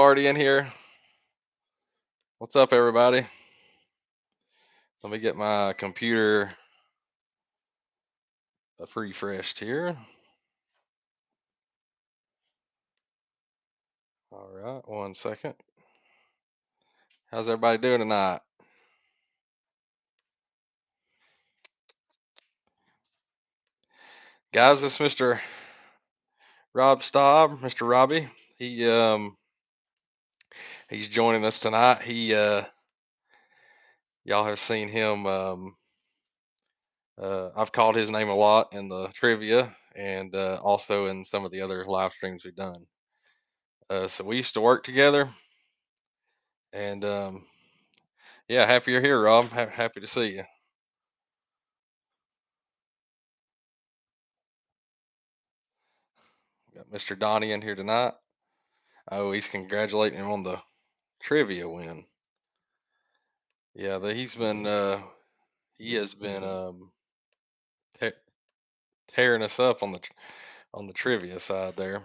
party in here? What's up, everybody? Let me get my computer refreshed here. All right, 1 second. How's everybody doing tonight? Guys, this is Mr. Rob Staub, Mr. Robbie. He's joining us tonight. Y'all have seen him. I've called his name a lot in the trivia and also in some of the other live streams we've done. So we used to work together, and yeah, happy you're here, Rob. Happy to see you. Got Mr. Donnie in here tonight. Oh, he's congratulating him on the trivia win. Yeah, he has been tearing us up on the trivia side there.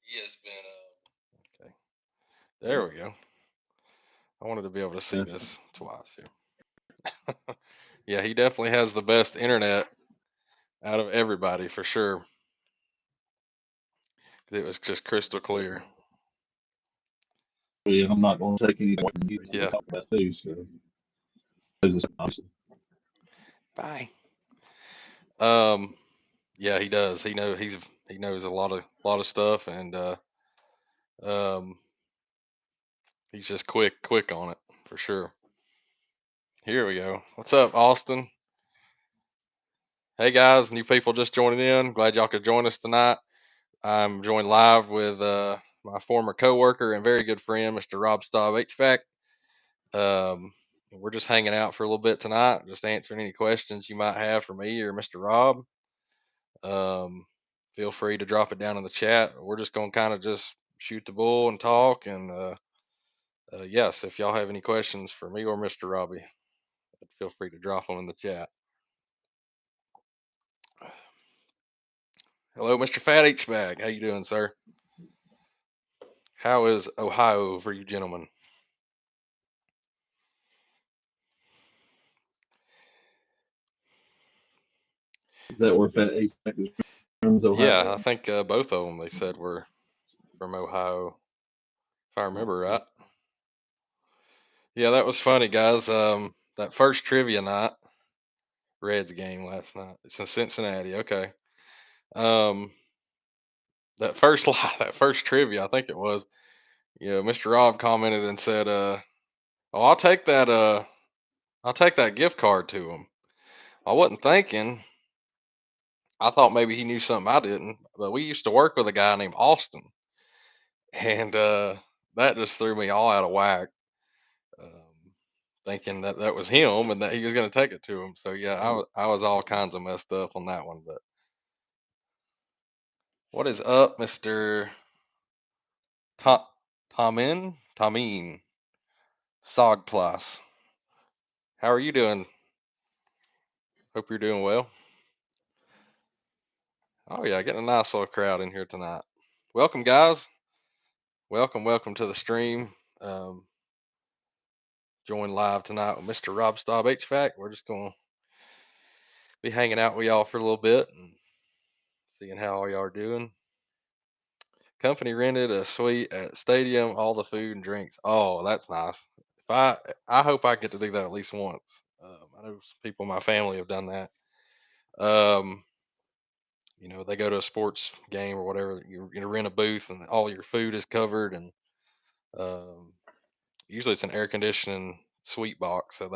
He has been okay. There we go. I wanted to be able to see this twice here. Yeah, he definitely has the best internet out of everybody for sure. It was just crystal clear. Yeah, I'm not going to take anything away from you. Yeah. Talk about too, so. Bye. Yeah, he does. He knows a lot of stuff, and he's just quick on it for sure. Here we go. What's up, Austin? Hey guys, new people just joining in. Glad y'all could join us tonight. I'm joined live with my former coworker and very good friend, Mr. RobstobHVAC. We're just hanging out for a little bit tonight, just answering any questions you might have for me or Mr. Rob. Feel free to drop it down in the chat. We're just going to kind of just shoot the bull and talk. And yes, if y'all have any questions for me or Mr. Robbie, feel free to drop them in the chat. Hello, Mr. Fat HVAC. How you doing, sir? How is Ohio for you gentlemen? Is that where Fat HVAC is from? Ohio? Yeah, I think both of them they said were from Ohio, if I remember right. Yeah, that was funny, guys. That first trivia night, Reds game last night. It's in Cincinnati. Okay. That first trivia, I think it was. Mr. Rob commented and said, "Oh, I'll take that gift card to him." I wasn't thinking. I thought maybe he knew something I didn't, but we used to work with a guy named Austin, and that just threw me all out of whack. Thinking that was him and that he was going to take it to him. So yeah, I was all kinds of messed up on that one. But what is up, Mr. Tomeen Sogplus? How are you doing? Hope you're doing well. Oh yeah, getting a nice little crowd in here tonight. Welcome, guys. Welcome to the stream. Join live tonight with Mr. RobstobHVAC. We're just gonna be hanging out with y'all for a little bit and seeing how all y'all are doing. Company rented a suite at stadium, all the food and drinks. Oh, that's nice. I hope I get to do that at least once. I know people in my family have done that. They go to a sports game or whatever. You're gonna rent a booth and all your food is covered, and usually it's an air conditioning suite box, so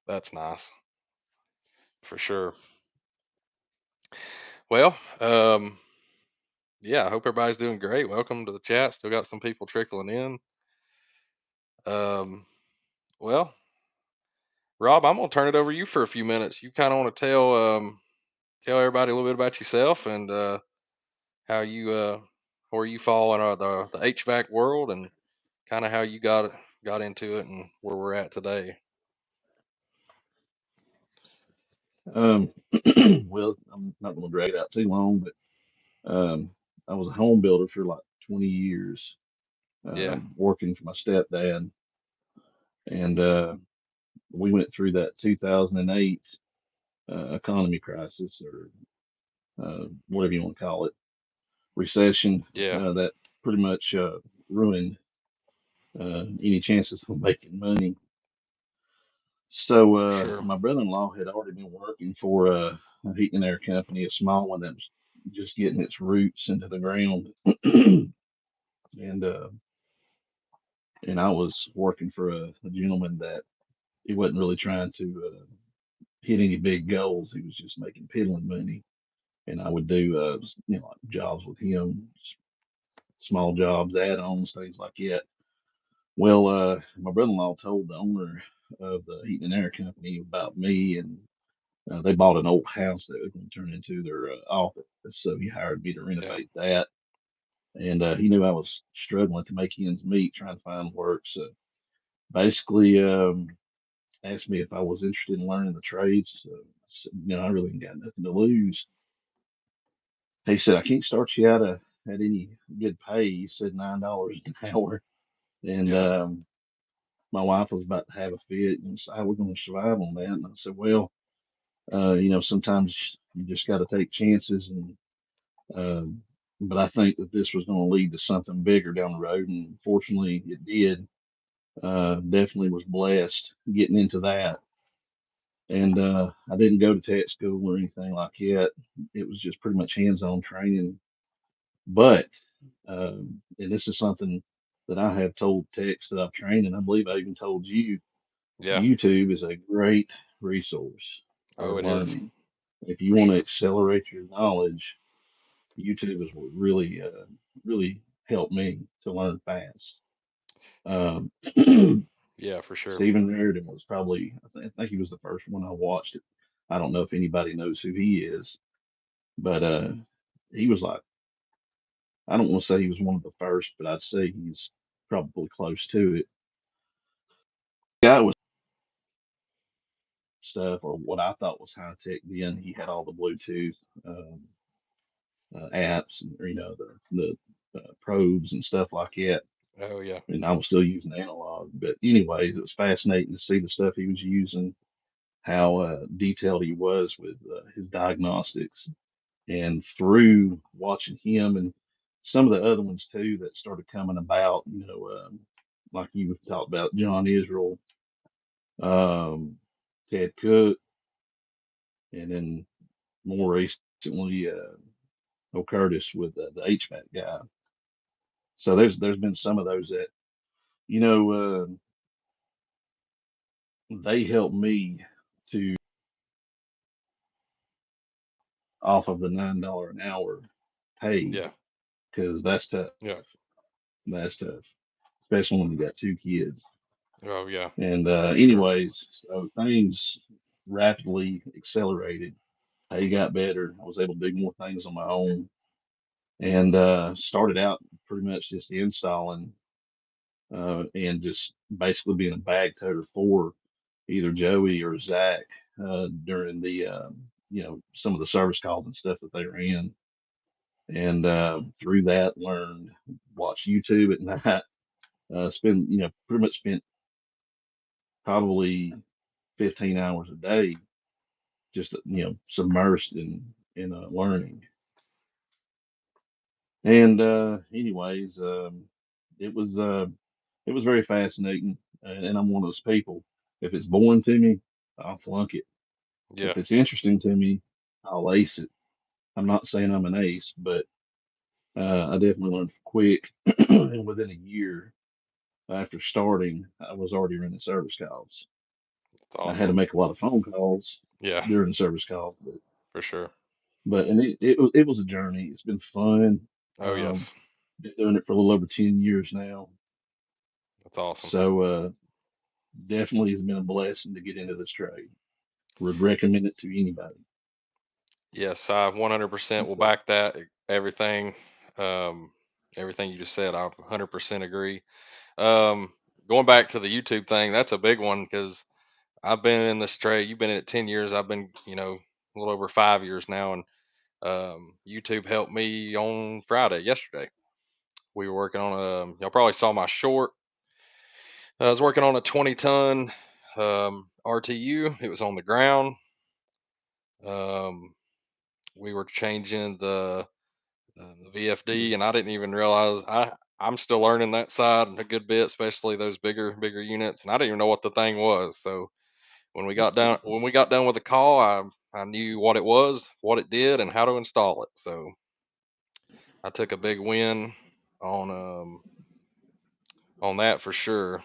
that's nice for sure. Well, yeah, I hope everybody's doing great. Welcome to the chat. Still got some people trickling in. Well, Rob, I'm gonna turn it over to you for a few minutes. You kind of want to tell everybody a little bit about yourself and how you where you fall in the HVAC world and kind of how you got into it and where we're at today. Well, I'm not going to drag it out too long, but I was a home builder for like 20 years, Yeah. working for my stepdad. And we went through that 2008 economy crisis, or whatever you want to call it, recession, Yeah. that pretty much ruined any chances of making money. So For sure. my brother-in-law had already been working for a heating and air company, a small one that was just getting its roots into the ground, and I was working for a gentleman that he wasn't really trying to hit any big goals. He was just making piddling money, and I would do like jobs with him, small jobs, add-ons, things like that. Well, my brother-in-law told the owner of the heating and air company about me, and they bought an old house that was going to turn into their office. So he hired me to Yeah. renovate that. And he knew I was struggling to make ends meet, trying to find work. So basically, asked me if I was interested in learning the trades. So I said, I really ain't got nothing to lose. He said, I can't start you out at any good pay. He said $9 an hour. And Yeah. my wife was about to have a fit and said, how are we going to survive on that? And I said, well, sometimes you just got to take chances. And but I think that this was going to lead to something bigger down the road, and fortunately, it did. Definitely was blessed getting into that, and I didn't go to tech school or anything like that. It was just pretty much hands-on training. But and this is something that I have told techs that I've trained, and I believe I even told you. Yeah. YouTube is a great resource Oh, for it is. learning. If you For want to sure. accelerate your knowledge, YouTube is what really helped me to learn fast. Um, Yeah, for sure. Stephen Meriden was probably, I think he was the first one I watched. It. I don't know if anybody knows who he is, but he was like, I don't want to say he was one of the first, but I'd say he's probably close to it. Guy was stuff, or what I thought was high tech then. He had all the Bluetooth apps, and the probes and stuff like that. Oh, yeah. And I was still using analog. But anyways, it was fascinating to see the stuff he was using, how detailed he was with his diagnostics, and through watching him and some of the other ones too that started coming about, like you talked about John Israel, um, Ted Cook, and then more recently, Curtis with the HVAC guy. So there's been some of those that you know they helped me to off of the $9 an hour pay Yeah. because that's tough. Yeah. That's tough, especially when you got two kids. Oh, yeah. And For sure. anyways, so things rapidly accelerated. Pay got better. I was able to do more things on my own, and started out pretty much just installing and just basically being a bag toter for either Joey or Zach during the some of the service calls and stuff that they were in. And through that, learned watch YouTube at night. Spend pretty much spent probably 15 hours a day just submersed in learning. And anyways, it was uh, it was very fascinating, and I'm one of those people. If it's boring to me, I'll flunk it. Yeah. If it's interesting to me, I'll ace it. I'm not saying I'm an ace, but I definitely learned quick. And within a year after starting, I was already running service calls. It's I had to awesome. make a lot of phone calls Yeah. during the service calls, For sure. but and it was a journey. It's been fun. Oh, Um, yes. been doing it for a little over 10 years now. That's awesome. So definitely has been a blessing to get into this trade. Would recommend it to anybody. Yes, I 100% will back that. Everything, um, everything you just said, I 100% agree. Um, Going back to the YouTube thing, that's a big one because I've been in this trade. You've been in it 10 years. I've been, a little over 5 years now. And YouTube helped me on Friday, yesterday. We were working on a. Y'all probably saw my short. I was working on a 20-ton RTU. It was on the ground. Um, we were changing the VFD, and I didn't even realize I'm still learning that side a good bit, especially those bigger units, and I didn't even know what the thing was. So when we got done with the call, I knew what it was, what it did, and how to install it. So I took a big win on that for sure.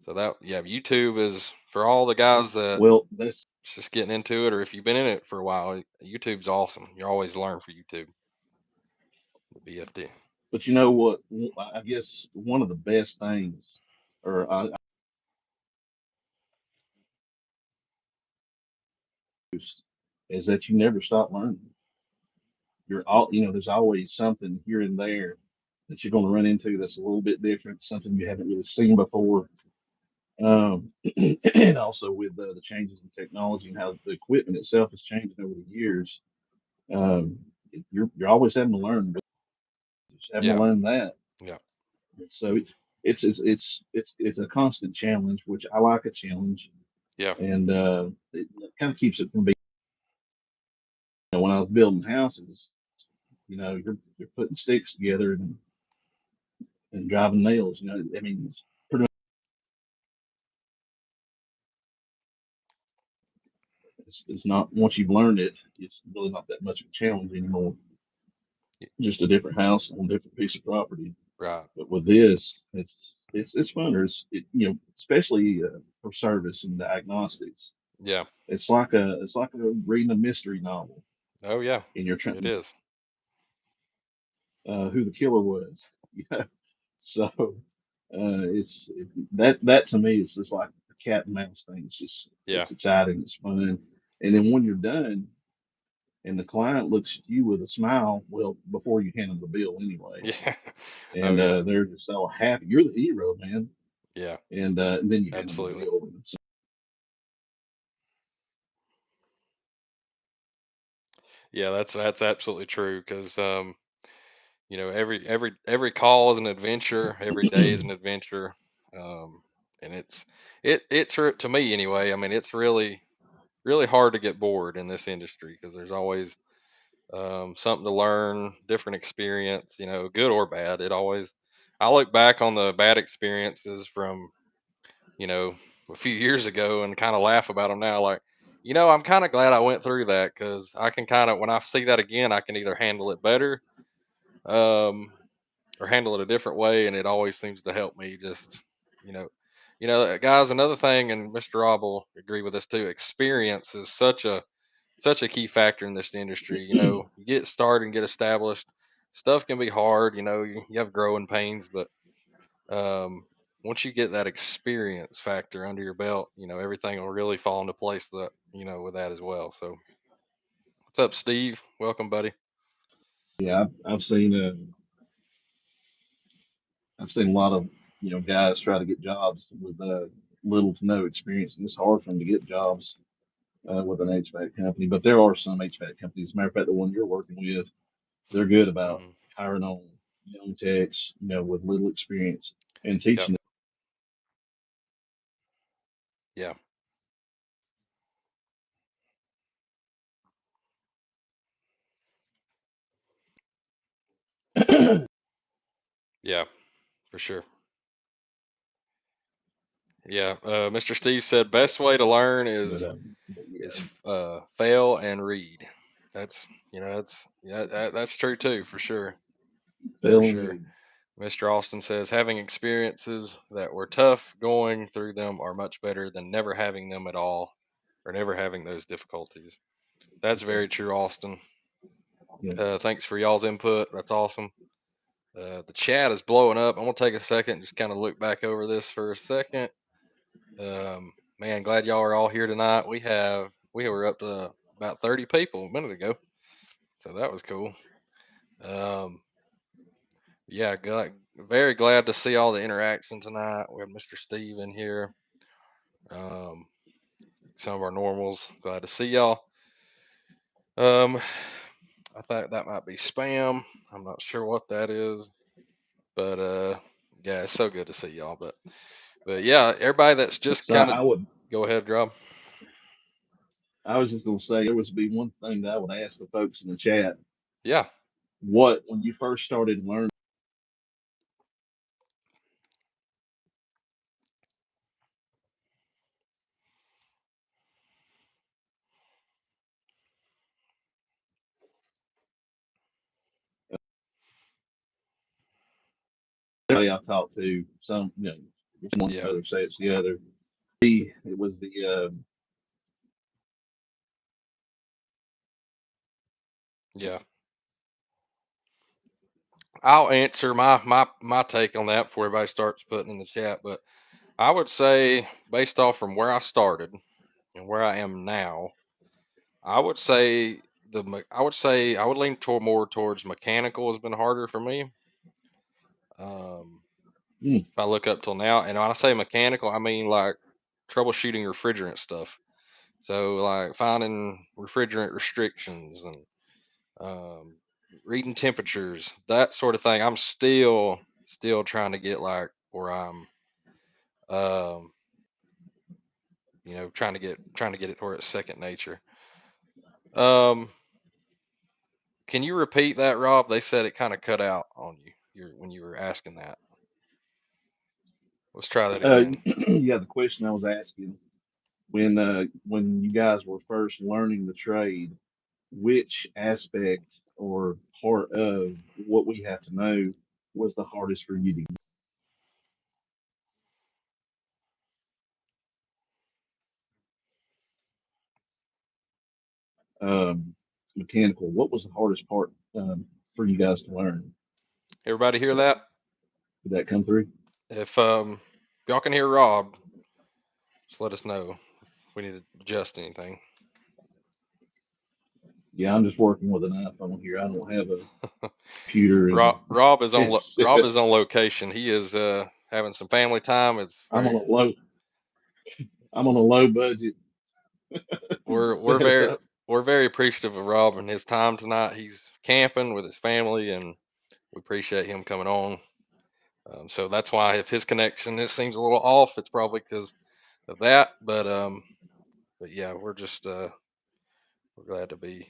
So that, yeah, YouTube is for all the guys that Well, that's just getting into it, or if you've been in it for a while, YouTube's awesome. You always learn for YouTube, the BFD. but you know what? I guess one of the best things, or is that you never stop learning. You're all, there's always something here and there that you're going to run into that's a little bit different, something you haven't really seen before. And also with the changes in technology and how the equipment itself is changing over the years, um, you're always having to learn, just having to Yeah, learn that. yeah, So it's a constant challenge, which I like a challenge, yeah, and it kind of keeps it from being. When I was building houses, you're putting sticks together and driving nails. I mean, it's pretty much it's not once you've learned it, it's really not that much of a challenge anymore. y- Just a different house on a different piece of property. right, But with this, it's fun. Especially for service and diagnostics. yeah. It's like a reading a mystery novel, Oh yeah, and you're it trying is. who the killer was. You know, so it's that to me is just like a cat and mouse thing. Yeah, It's exciting, it's fun, and then when you're done, and the client looks at you with a smile, well, before you hand them the bill anyway, yeah. Oh and yeah, they're just all happy. You're the hero, man, yeah. and then you hand them the Absolutely. bill. And Yeah, that's absolutely true. Because every call is an adventure. Every day is an adventure. Um, and to me anyway. I mean, it's really hard to get bored in this industry because there's always something to learn, different experience. Good or bad. I look back on the bad experiences from you know, a few years ago and kind of laugh about them now. Like, I'm kind of glad I went through that because I can when I see that again, I can either handle it better, um, or handle it a different way, and it always seems to help me. Just, you know, guys. Another thing, and Mr. Rob will agree with this too. Experience is such a key factor in this industry. You get started and get established. Stuff can be hard. You have growing pains, but um, once you get that experience factor under your belt, everything will really fall into place with that as well. So, what's up, Steve? Welcome, buddy. yeah, I've seen a lot of guys try to get jobs with little to no experience, and it's hard for them to get jobs with an HVAC company. But there are some HVAC companies. As a matter of fact, the one you're working with, they're good about Hmm. hiring on young techs, with little experience and Yep. teaching Yeah. them. Yeah. For sure. Yeah. Mr. Steve said best way to learn but, is but is yeah, fail and read. That's that's true too, for sure. For fail and sure. read. Mr. Austin says having experiences that were tough going through them are much better than never having them at all or never having those difficulties. That's very true, Austin. Yeah. Thanks for y'all's input. That's awesome. The chat is blowing up. I'm gonna take a second and just kind of look back over this for a second. Man, glad y'all are all here tonight. We were up to about 30 people a minute ago, so that was cool. Um, yeah, very glad to see all the interaction tonight. We have Mr. Steve in here. Um, some of our normals. Glad to see y'all. Um, I think that might be spam. I'm not sure what that is. But yeah, it's so good to see y'all. But yeah, everybody that's just So kind of I would, go ahead, Rob. I was just going to say there was be one thing that I would ask the folks in the chat. Yeah, What, when you first started learning, everybody I talked to, some, it's one yeah, other say it's the other. It was the, yeah. I'll answer my take on that before everybody starts putting in the chat. But I would say, based off from where I started and where I am now, I would say I would lean toward more towards mechanical has been harder for me. Um, mm, if I look up till now, and when I say mechanical, I mean like troubleshooting refrigerant stuff. So like finding refrigerant restrictions and um, reading temperatures, that sort of thing. I'm still trying to get like where I'm, um, trying to get it where it's second nature. Um, can you repeat that, Rob? They said it kind of cut out on you. When you were asking that. Let's try that again. yeah, the question I was asking when you guys were first learning the trade, which aspect or part of what we have to know was the hardest for you to mechanical? What was the hardest part for you guys to learn? Everybody hear that? Did that come through? If y'all can hear Rob, just let us know if we need to adjust anything. Yeah, I'm just working with an iPhone here. I don't have a computer and a Rob headset. is on location. He is having some family time. It's I'm on very a low I'm on a low budget we're very setup. we're very appreciative of Rob and his time tonight. He's camping with his family, and we appreciate him coming on. So that's why if his connection it seems a little off, it's probably because of that. But yeah, we're glad to be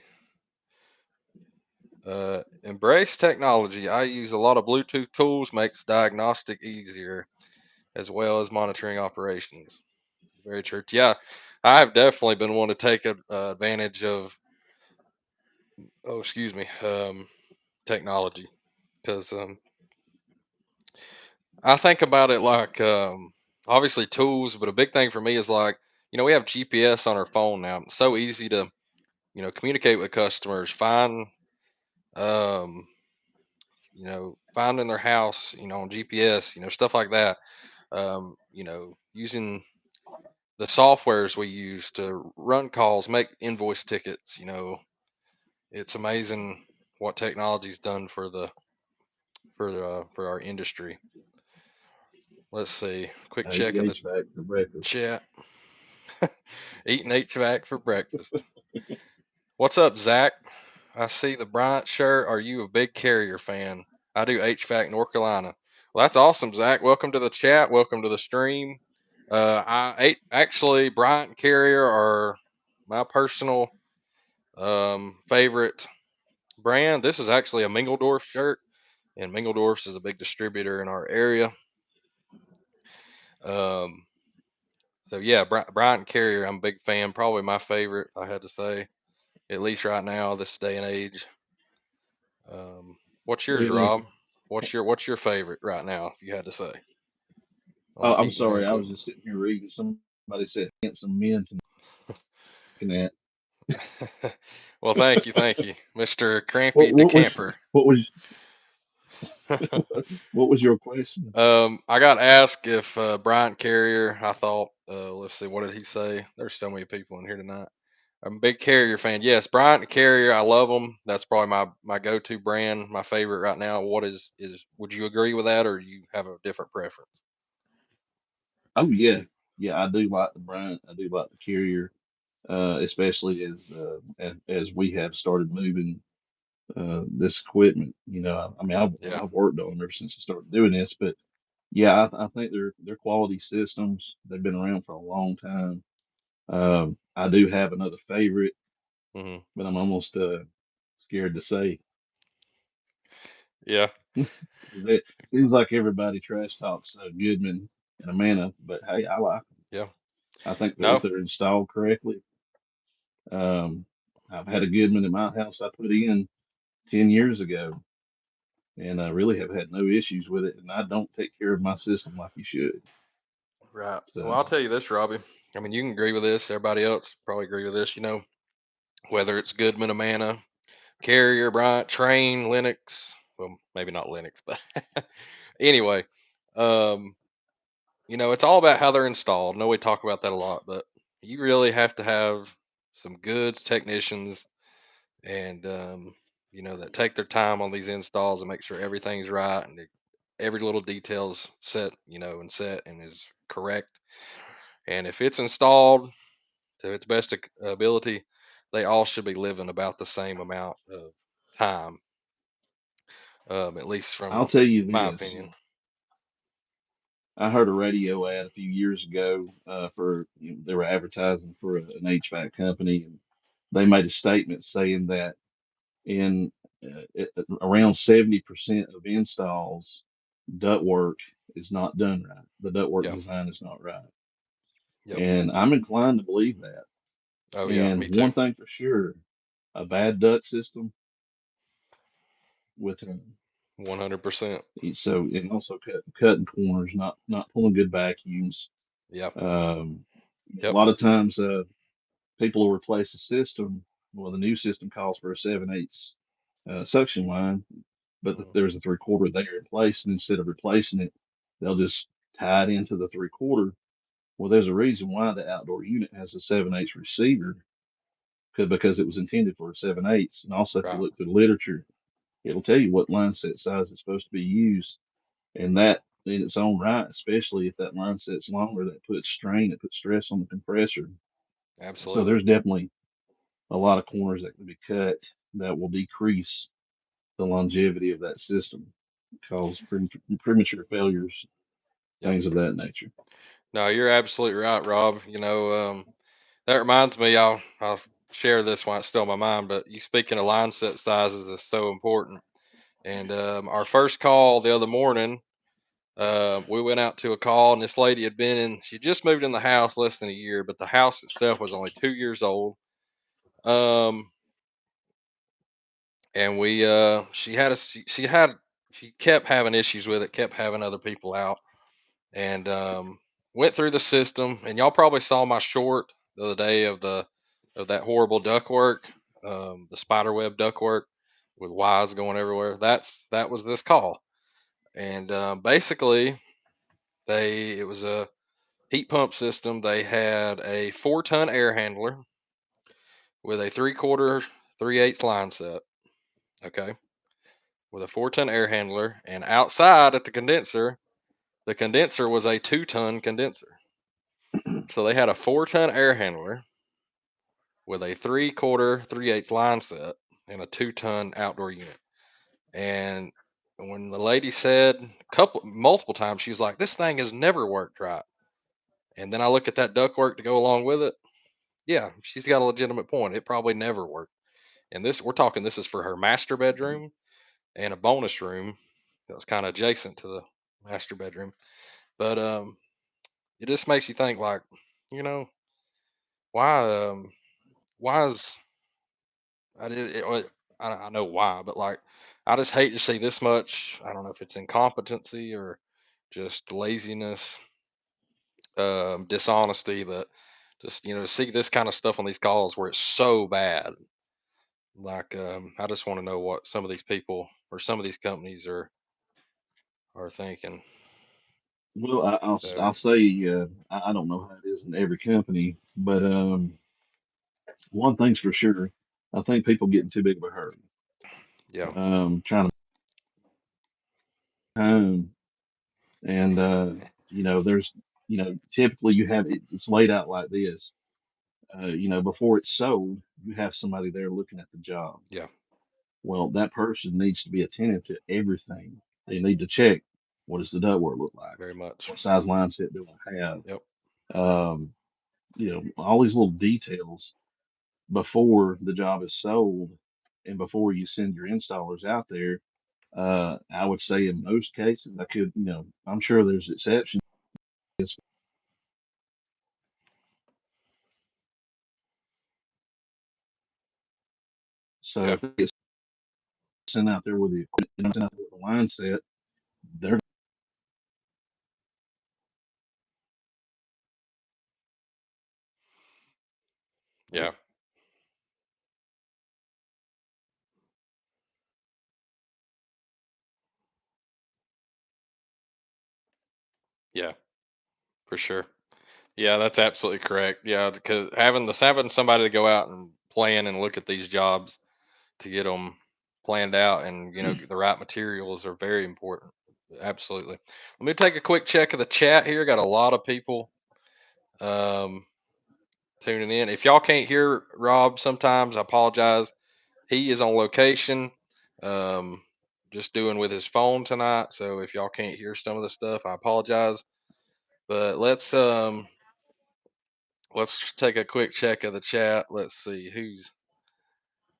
embrace technology. I use a lot of Bluetooth tools, makes diagnostic easier as well as monitoring operations. It's very true. Yeah, I've definitely been one to take advantage of. Oh, excuse me. Technology because I think about it like obviously tools, but a big thing for me is like we have GPS on our phone now. It's so easy to communicate with customers, find um, finding their house, on GPS, stuff like that. Using the softwares we use to run calls, make invoice tickets. It's amazing what technology's done for our industry. Let's see. Quick check Eating of the HVAC for breakfast. chat. Eating HVAC for breakfast. What's up, Zach? I see the Bryant shirt. Are you a big Carrier fan? I do HVAC North Carolina. Well, that's awesome, Zach. Welcome to the chat. Welcome to the stream. Actually Bryant Carrier are my personal favorite brand. This is actually a Mingledorf shirt, and Mingledorf's is a big distributor in our area. Um, so yeah, Bryant Carrier, I'm a big fan. Probably my favorite, I had to say, at least right now, this day and age. What's yours, Really? Rob? What's your favorite right now, if you had to say, on Oh, the I'm heating and sorry. I was cooling? just sitting here reading. Somebody said handsome men to looking at. Well, thank you, Mister What Crampy the what was Camper. what was what was your question? I got asked if Bryant Carrier. I thought, let's see, what did he say? There's so many people in here tonight. I'm a big Carrier fan. Yes, Bryant Carrier. I love them. That's probably my go-to brand, my favorite right now. What is? Would you agree with that, or you have a different preference? Oh yeah, yeah. I do like the Bryant. I do like the Carrier, especially as we have started moving. this equipment. I mean, Yeah. I've worked on them ever since I started doing this, but yeah, I think they're quality systems. They've been around for a long time. I do have another favorite, Hmm. but I'm almost scared to say. Yeah. It seems like everybody trash talks Goodman and Amana, but hey, I like them. Yeah. I think that if No. they're installed correctly, um, I've had a Goodman in my house I put in 10 years ago, and I really have had no issues with it. And I don't take care of my system like you should. Right. Well, I'll So tell you this, Robbie. I mean, you can agree with this. Everybody else probably agree with this. Whether it's Goodman, Amana, Carrier, Bryant, Train, Linux. Well, maybe not Linux, but anyway, um, it's all about how they're installed. I know we talk about that a lot, but you really have to have some good technicians and that take their time on these installs and make sure everything's right and every little detail's set, and set and is correct. And if it's installed to its best ability, they all should be living about the same amount of time, at least I'll from tell you my this. opinion. I heard a radio ad a few years ago for they were advertising for an HVAC company, and they made a statement saying that in around 70% of installs, ductwork is not done right. The ductwork Yeah. design is not right. Yep. And I'm inclined to believe that. Oh yeah, And me too. one thing for sure, a bad duct system with 100%. and also cutting corners, not pulling good vacuums. Yeah. Um, a Yep. lot of times, people will replace the system. Well, the new system calls for a 7/8 suction line, but Mhm. there's a 3/4 there in place, and instead of replacing it, they'll just tie it into the 3/4. Well, there's a reason why the outdoor unit has a 7/8 receiver, because it was intended for a 7/8. And also, if you Right. look through the literature, it'll tell you what line set size is supposed to be used, and that in its own right, especially if that line set's longer, that puts strain, it puts stress on the compressor. So Absolutely. there's definitely a lot of corners that can be cut that will decrease the longevity of that system, cause premature failures, Yep. things of that nature. No, you're absolutely right, Rob. That reminds me, I'll share this while it's still in my mind, but you speaking of line set sizes is so important. And our first call the other morning, we went out to a call, and this lady had been in. She just moved in the house less than a year, but the house itself was only 2 years old. Um, and she kept having issues with it, kept having other people out, and went through the system. And y'all probably saw my short the other day of that horrible ductwork, the spider web ductwork with wires going everywhere. That was this call. And basically, it was a heat pump system. They had a 4-ton air handler with a 3/4, 3/8 line set. Okay, with a 4-ton air handler, and outside at the condenser was a 2-ton condenser. So they had a 4-ton air handler with a 3/4, 3/8 line set and a 2-ton outdoor unit. And when the lady said multiple times, she was like, "This thing has never worked right." And then I look at that ductwork to go along with it. Yeah, she's got a legitimate point. It probably never worked. And we're talking, this is for her master bedroom and a bonus room that was kind of adjacent to the master bedroom. But it just makes you think, like, you know, why why is I did it, I know why, but like I just hate to see this much. I don't know if it's incompetency or just laziness, dishonesty, but just to see this kind of stuff on these calls where it's so bad. Like, I just want to know what some of these people or some of these companies are thinking. Well, I'll So say I don't know how it is in every company, but one thing's for sure, I think people getting too big of a hurry. yeah, Trying to home, and there's typically it's laid out like this. Before it's sold, you have somebody there looking at the job. yeah, Well, that person needs to be attentive to everything. They need to check, what does the ductwork look like? Very much. What size line set do I have? Yep. Um, all these little details before the job is sold and before you send your installers out there. I would say in most cases, I'm sure there's exceptions. So Yeah. if they get sent out there with the equipment, sent out there with the line set, they're Yeah. Yeah. For sure. Yeah, that's absolutely correct. Yeah, because having somebody to go out and plan and look at these jobs to get them planned out and get the right materials are very important. Absolutely. Let me take a quick check of the chat here. Got a lot of people um, tuning in. If y'all can't hear Rob, sometimes I apologize. He is on location, um, just doing with his phone tonight. So if y'all can't hear some of the stuff, I apologize. But let's take a quick check of the chat. Let's see who's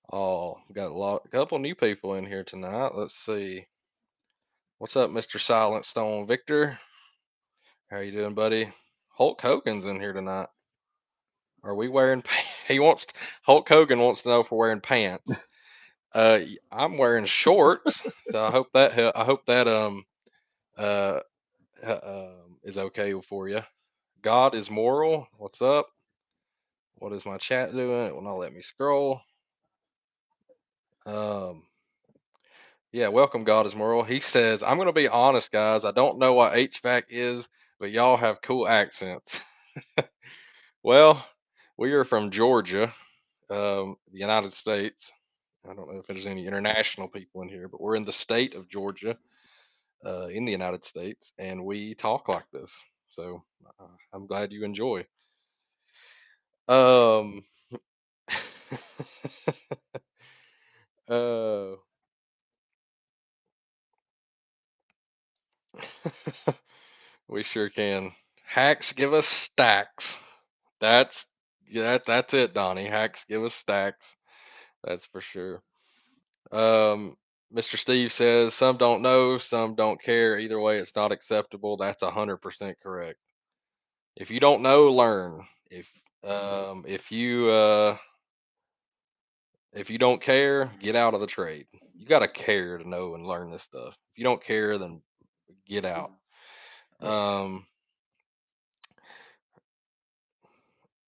all got a couple new people in here tonight. Let's see. What's up, Mr. Silent Stone Victor? How you doing, buddy? Hulk Hogan's in here tonight. Are we wearing? He wants. Hulk Hogan wants to know if we're wearing pants. I'm wearing shorts, so I hope that uh, is okay for you. God is moral. What's up? What is my chat doing? It will not let me scroll. Um, yeah, welcome, God is moral. He says, I'm going to be honest, guys. I don't know what HVAC is, but y'all have cool accents. Well, we are from Georgia, the United States. I don't know if there's any international people in here, but we're in the state of Georgia, in the United States, and we talk like this. So I'm glad you enjoy. Um, uh, we sure can. Hacks give us stacks. That's yeah, that's it, Donnie. Hacks give us stacks. That's for sure. Um, Mr. Steve says some don't know, some don't care. Either way, it's not acceptable. That's 100% correct. If you don't know, learn. If you don't care, get out of the trade. You got to care to know and learn this stuff. If you don't care, then get out. Um,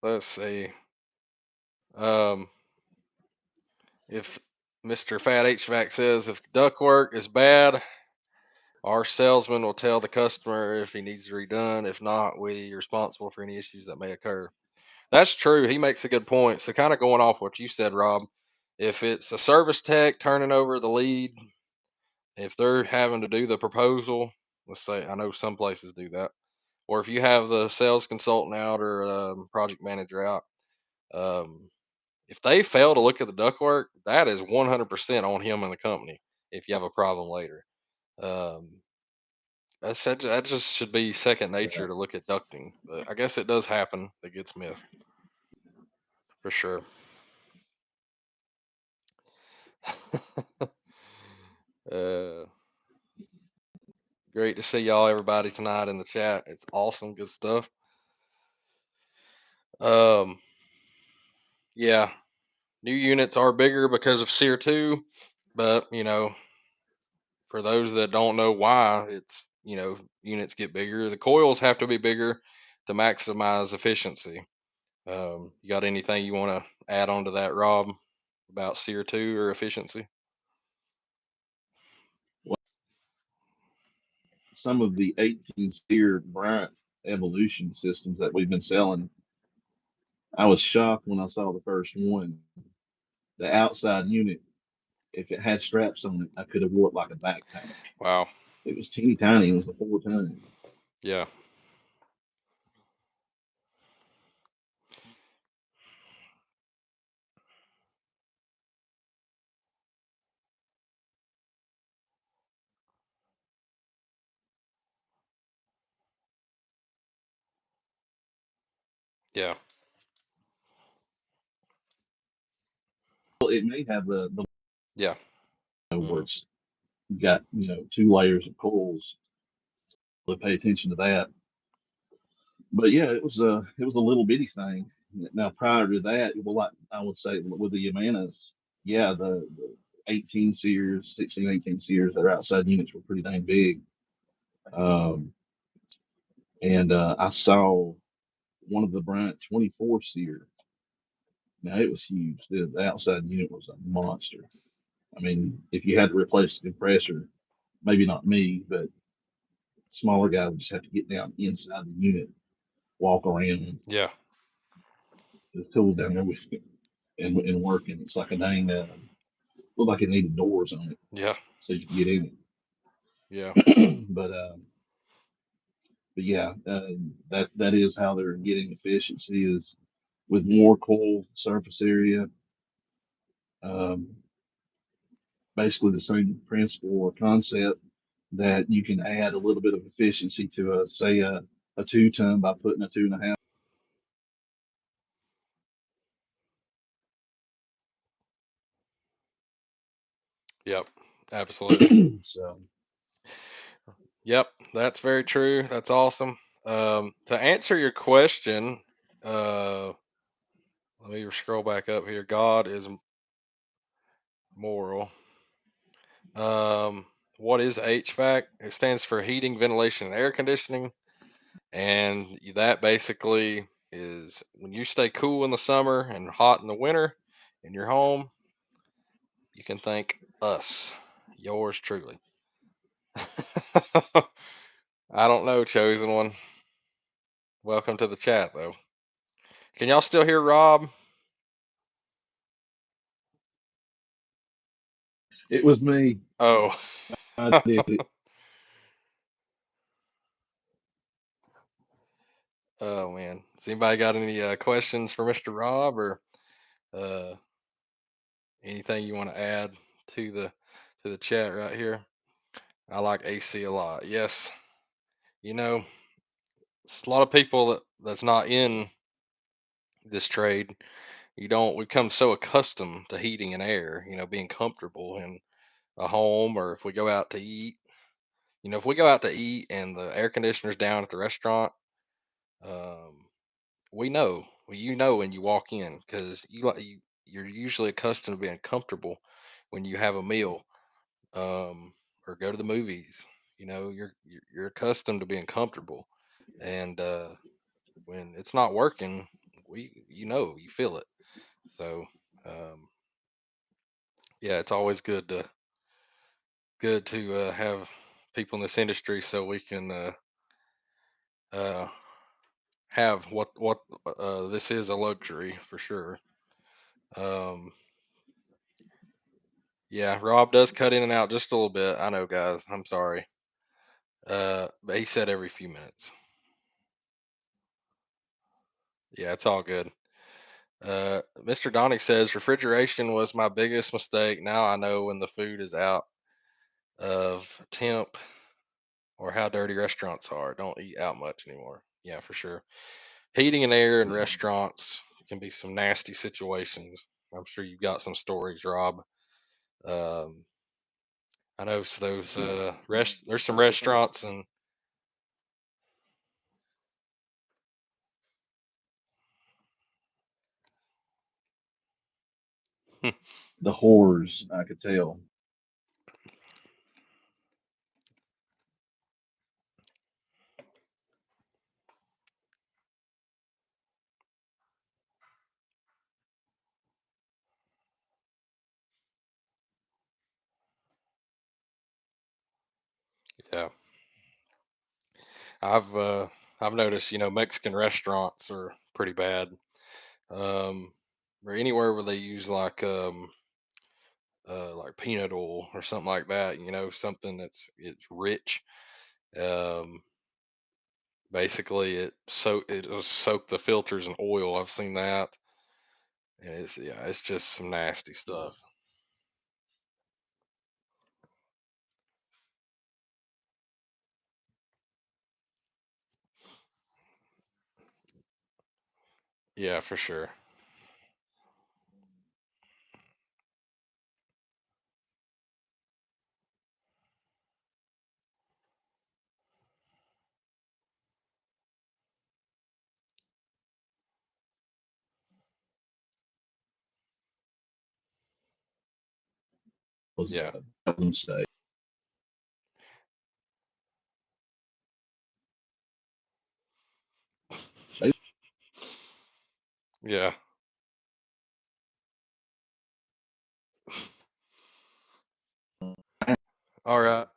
let's see. Um, if Mr. Fat HVAC says if the ductwork is bad, our salesman will tell the customer if he needs redone. If not, we are responsible for any issues that may occur. That's true. He makes a good point. So, kind of going off what you said, Rob, if it's a service tech turning over the lead, if they're having to do the proposal, let's say, I know some places do that, or if you have the sales consultant out or project manager out, um, if they fail to look at the ductwork, that is 100% on him and the company if you have a problem later. Um, that just should be second nature to look at ducting, but I guess it does happen. It gets missed for sure. uh, Great to see y'all, everybody tonight in the chat. It's awesome, good stuff. Um, yeah, new units are bigger because of SEER 2, but for those that don't know why, it's units get bigger. The coils have to be bigger to maximize efficiency. You got anything you want to add on to that, Rob, about SEER 2 or efficiency? Well, some of the 18 steer Bryant evolution systems that we've been selling. I was shocked when I saw the first one. The outside unit, if it had straps on it, I could have wore it like a backpack. Wow. It was teeny tiny. It was a 4 ton. Yeah. Yeah. Well, it may have the Yeah. where Hmm. it's got, two layers of coils. To pay attention to that. But yeah, it was a little bitty thing. Now prior to that, well, like I would say with the Yamanas, yeah, the 18 series, 16, 18 series, their outside units were pretty dang big. Um, and I saw one of the Bryant 24 series. Now it was huge. The outside unit was a monster. I mean, if you had to replace the compressor, maybe not me, but smaller guy would just have to get down inside the unit, walk around, Yeah. the tool down there with and working. It's like a dang, looked like it needed doors on it Yeah. so you can get in Yeah. it. But yeah, that is how they're getting efficiency is with more coil surface area. Um, Basically the same principle or concept that you can add a little bit of efficiency to say a 2 ton by putting a 2.5. Yep. Absolutely. So Yep. That's very true. That's awesome. To answer your question, let me scroll back up here. God is moral. What is HVAC? It stands for heating, ventilation, and air conditioning. And that basically is when you stay cool in the summer and hot in the winter in your home, you can thank us, yours truly. I don't know, chosen one. Welcome to the chat, though. Can y'all still hear Rob? it was me. Oh, I did it. oh man. Has anybody got any questions for Mr. Rob or uh, anything you want to add to the chat right here? I like AC a lot. Yes, you know, it's a lot of people that's not in this trade. You don't we become so accustomed to heating and air, being comfortable in a home, or if we go out to eat. If we go out to eat and the air conditioner's down at the restaurant, um, we know. Well, when you walk in because you're usually accustomed to being comfortable when you have a meal, or go to the movies. You're accustomed to being comfortable, and when it's not working, you feel it. So, um, yeah, it's always good to have people in this industry so we can uh, have what this is a luxury for sure. Um, yeah, Rob does cut in and out just a little bit. I know, guys. I'm sorry. But he said every few minutes. Yeah, it's all good. Mr. Donick says refrigeration was my biggest mistake. Now I know when the food is out of temp or how dirty restaurants are. Don't eat out much anymore. Yeah, for sure. Heating and air in Yeah. restaurants can be some nasty situations. I'm sure you've got some stories, Rob. Um, I know those there's some restaurants and The whores, I could tell. yeah, I've uh, I've noticed Mexican restaurants are pretty bad. Um, or anywhere where they use like peanut oil or something like that. Something it's rich. Um, Basically, it'll soak the filters in oil. I've seen that, and it's just some nasty stuff. Yeah, for sure. Was Yeah. Golden State. Yeah. All right.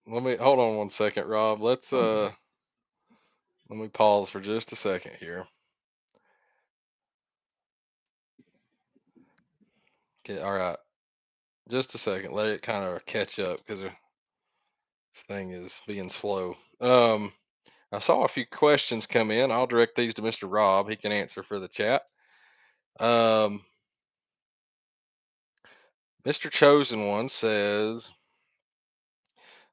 Let me hold on one second, Rob. Let me pause for just a second here. Okay, all right. Just a second. Let it kind of catch up because this thing is being slow. I saw a few questions come in. I'll direct these to Mr. Rob. He can answer for the chat. Um, Mr. Chosen One says,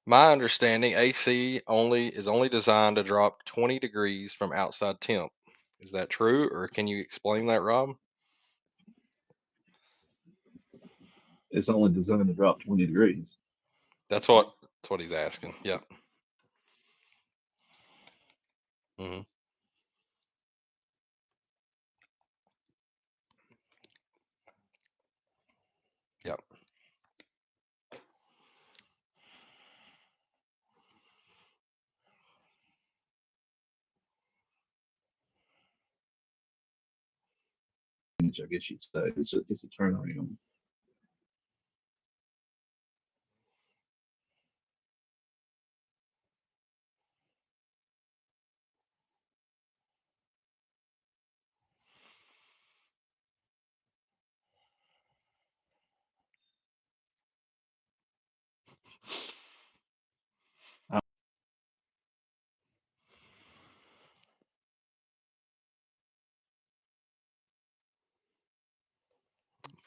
"My understanding, AC only designed to drop 20 degrees from outside temp. Is that true, or can you explain that, Rob?" It's only designed to drop 20 degrees. That's what he's asking. Yep. Hmm. Yep. I guess you'd say it's a turnaround.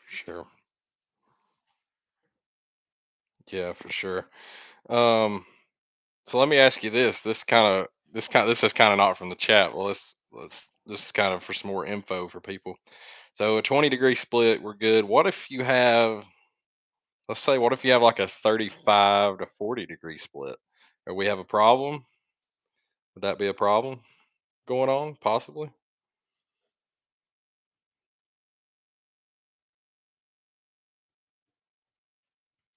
For sure. Yeah, for sure. Um, so let me ask you this. This is kind of not from the chat. Well, let's this is kind of for some more info for people. So a 20-degree split, we're good. What if you have, let's say, what if you have like a 35 to 40-degree split? Or we have a problem? Would that be a problem going on possibly?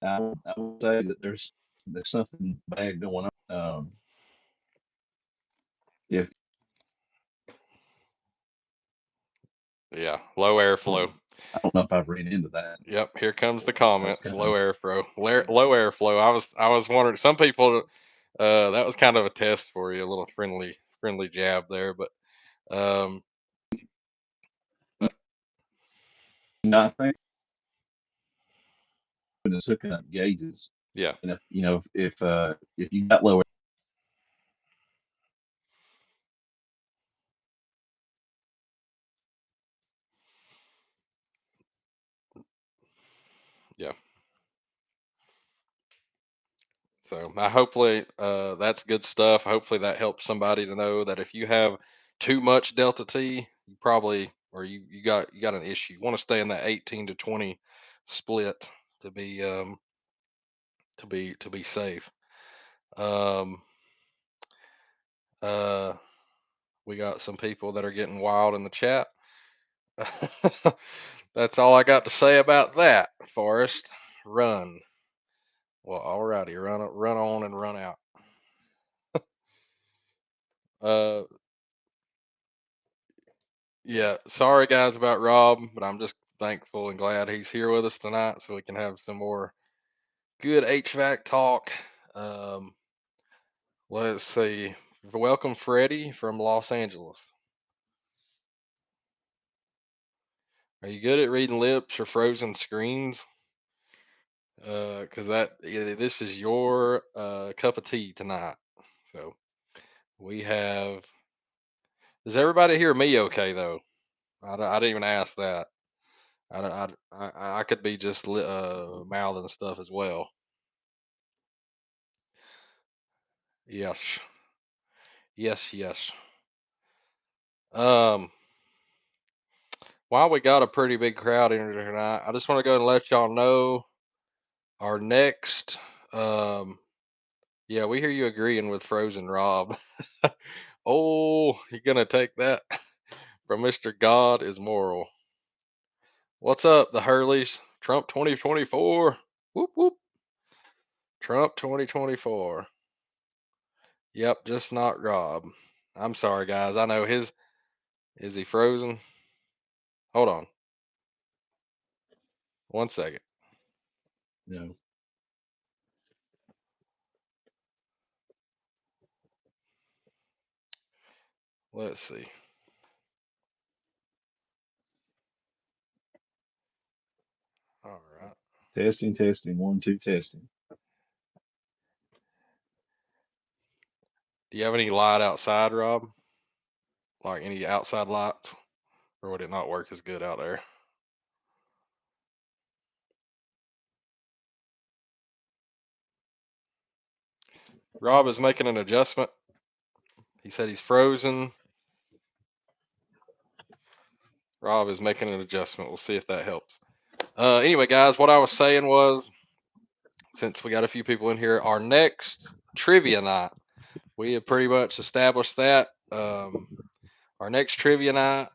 I would say that there's something bad going on. If Yeah, low airflow. I don't know if I've ran into that. Yep, here comes the That's comments. kind Low of airflow. Low airflow. I was wondering. Some people, that was kind of a test for you, a little friendly jab there. But um, you but know, I think when it's hooking up gauges, yeah, and if you got lower, yeah. So I hopefully that's good stuff. Hopefully that helps somebody to know that if you have too much delta T, you probably or you got an issue. You want to stay in that 18 to 20 split to be safe. Um, uh, we got some people that are getting wild in the chat. That's all I got to say about that. Forrest, run. Well, alrighty, run on and run out. Uh, yeah, sorry guys about Rob, but I'm just thankful and glad he's here with us tonight, so we can have some more good HVAC talk. Um, let's see. Welcome, Freddie from Los Angeles. Are you good at reading lips or frozen screens? Because this is your cup of tea tonight. So we have. Does everybody hear me okay though? I didn't even ask that. I could be just mouthing stuff as well. Yes. Yes, yes. Um, while we got a pretty big crowd in here tonight, I just want to go and let y'all know our next. Um, yeah, we hear you agreeing with Frozen Rob. Oh, you're gonna take that from Mr. God is moral. What's up, the Hurleys? Trump 2024. Whoop whoop. Trump 2024. Yep, just not Rob. I'm sorry, guys. I know his. Is he frozen? Hold on. 1 second. No. Let's see. All right. Testing, testing, 1, 2, testing. Do you have any light outside, Rob? Like any outside lights? Or would it not work as good out there? Rob is making an adjustment. He said he's frozen. Rob is making an adjustment. We'll see if that helps. Anyway, guys, what I was saying was, since we got a few people in here, our next trivia night, we have pretty much established that. Our next trivia night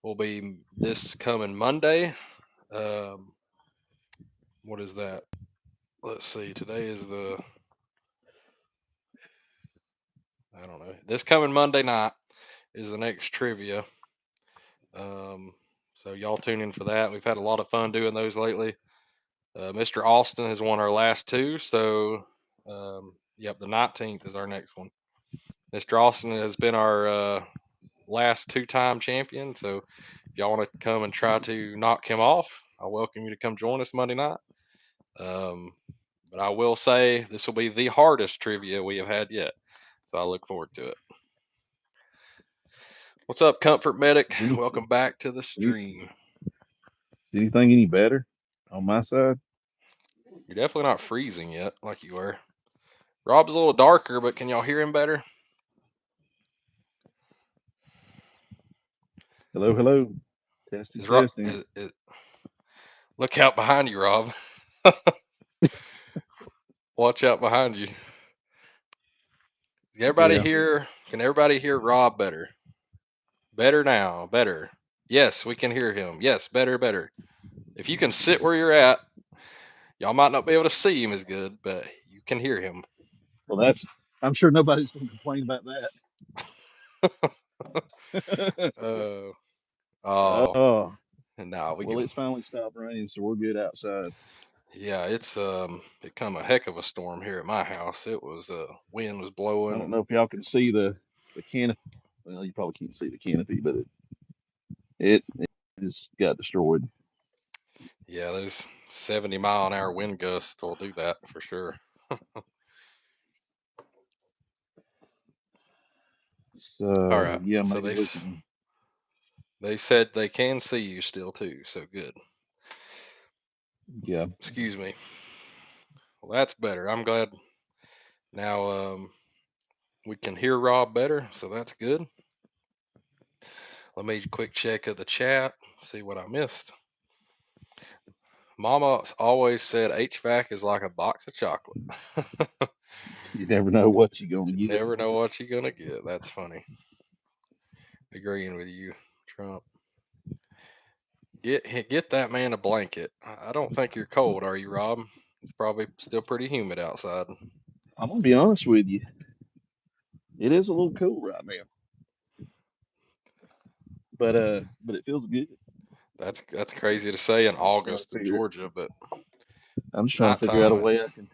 will be this coming Monday. Um, what is that? Let's see. Today is I don't know. This coming Monday night is the next trivia. So y'all tune in for that. We've had a lot of fun doing those lately. Mr. Austin has won our last two, so yep, the 19th is our next one. Mr. Austin has been our last two-time champion, so if y'all want to come and try to knock him off, I welcome you to come join us Monday night. But I will say this will be the hardest trivia we have had yet, so I look forward to it. What's up, Comfort Medic? Any, Welcome back to the any, stream. anything any better on my side? You're definitely not freezing yet like you were. Rob's a little darker, but can y'all hear him better? Hello, hello. Testing, Is Rob? testing. Look out behind you, Rob. Watch out behind you. Can everybody Yeah. hear? Can everybody hear Rob better? Better now. Better. Yes, we can hear him. Yes, better, better. If you can sit where you're at, y'all might not be able to see him as good, but you can hear him. Well, I'm sure nobody's going to complain about that. Uh, oh, Oh, no, we well, can. it's finally stopped raining, so we're good outside. Yeah, it's become a heck of a storm here at my house. It was wind was I blowing don't and know if y'all can see the canopy. Well, you probably can't see the canopy, but it just got destroyed. yeah, those 70-mile-an-hour wind gusts will do that for sure. All So right, yeah, so maybe looking. they said they can see you still too, so good. Yeah, Excuse me. Well, that's better. I'm glad now we can hear Rob better, so that's good. Let me quick check of the chat, see what I missed. Mama always said HVAC is like a box of chocolate. you never know what you're gonna You get. never know what you're gonna get. That's funny. Agreeing with you, Trump. Get that man a blanket. I don't think you're cold, are you, Rob? It's probably still pretty humid outside. I'm gonna be honest with you. It is a little cool right now, but it feels good. That's crazy to say in I'm just trying to August in figure. Georgia, but I'm just trying to figure out a nighttime. way I can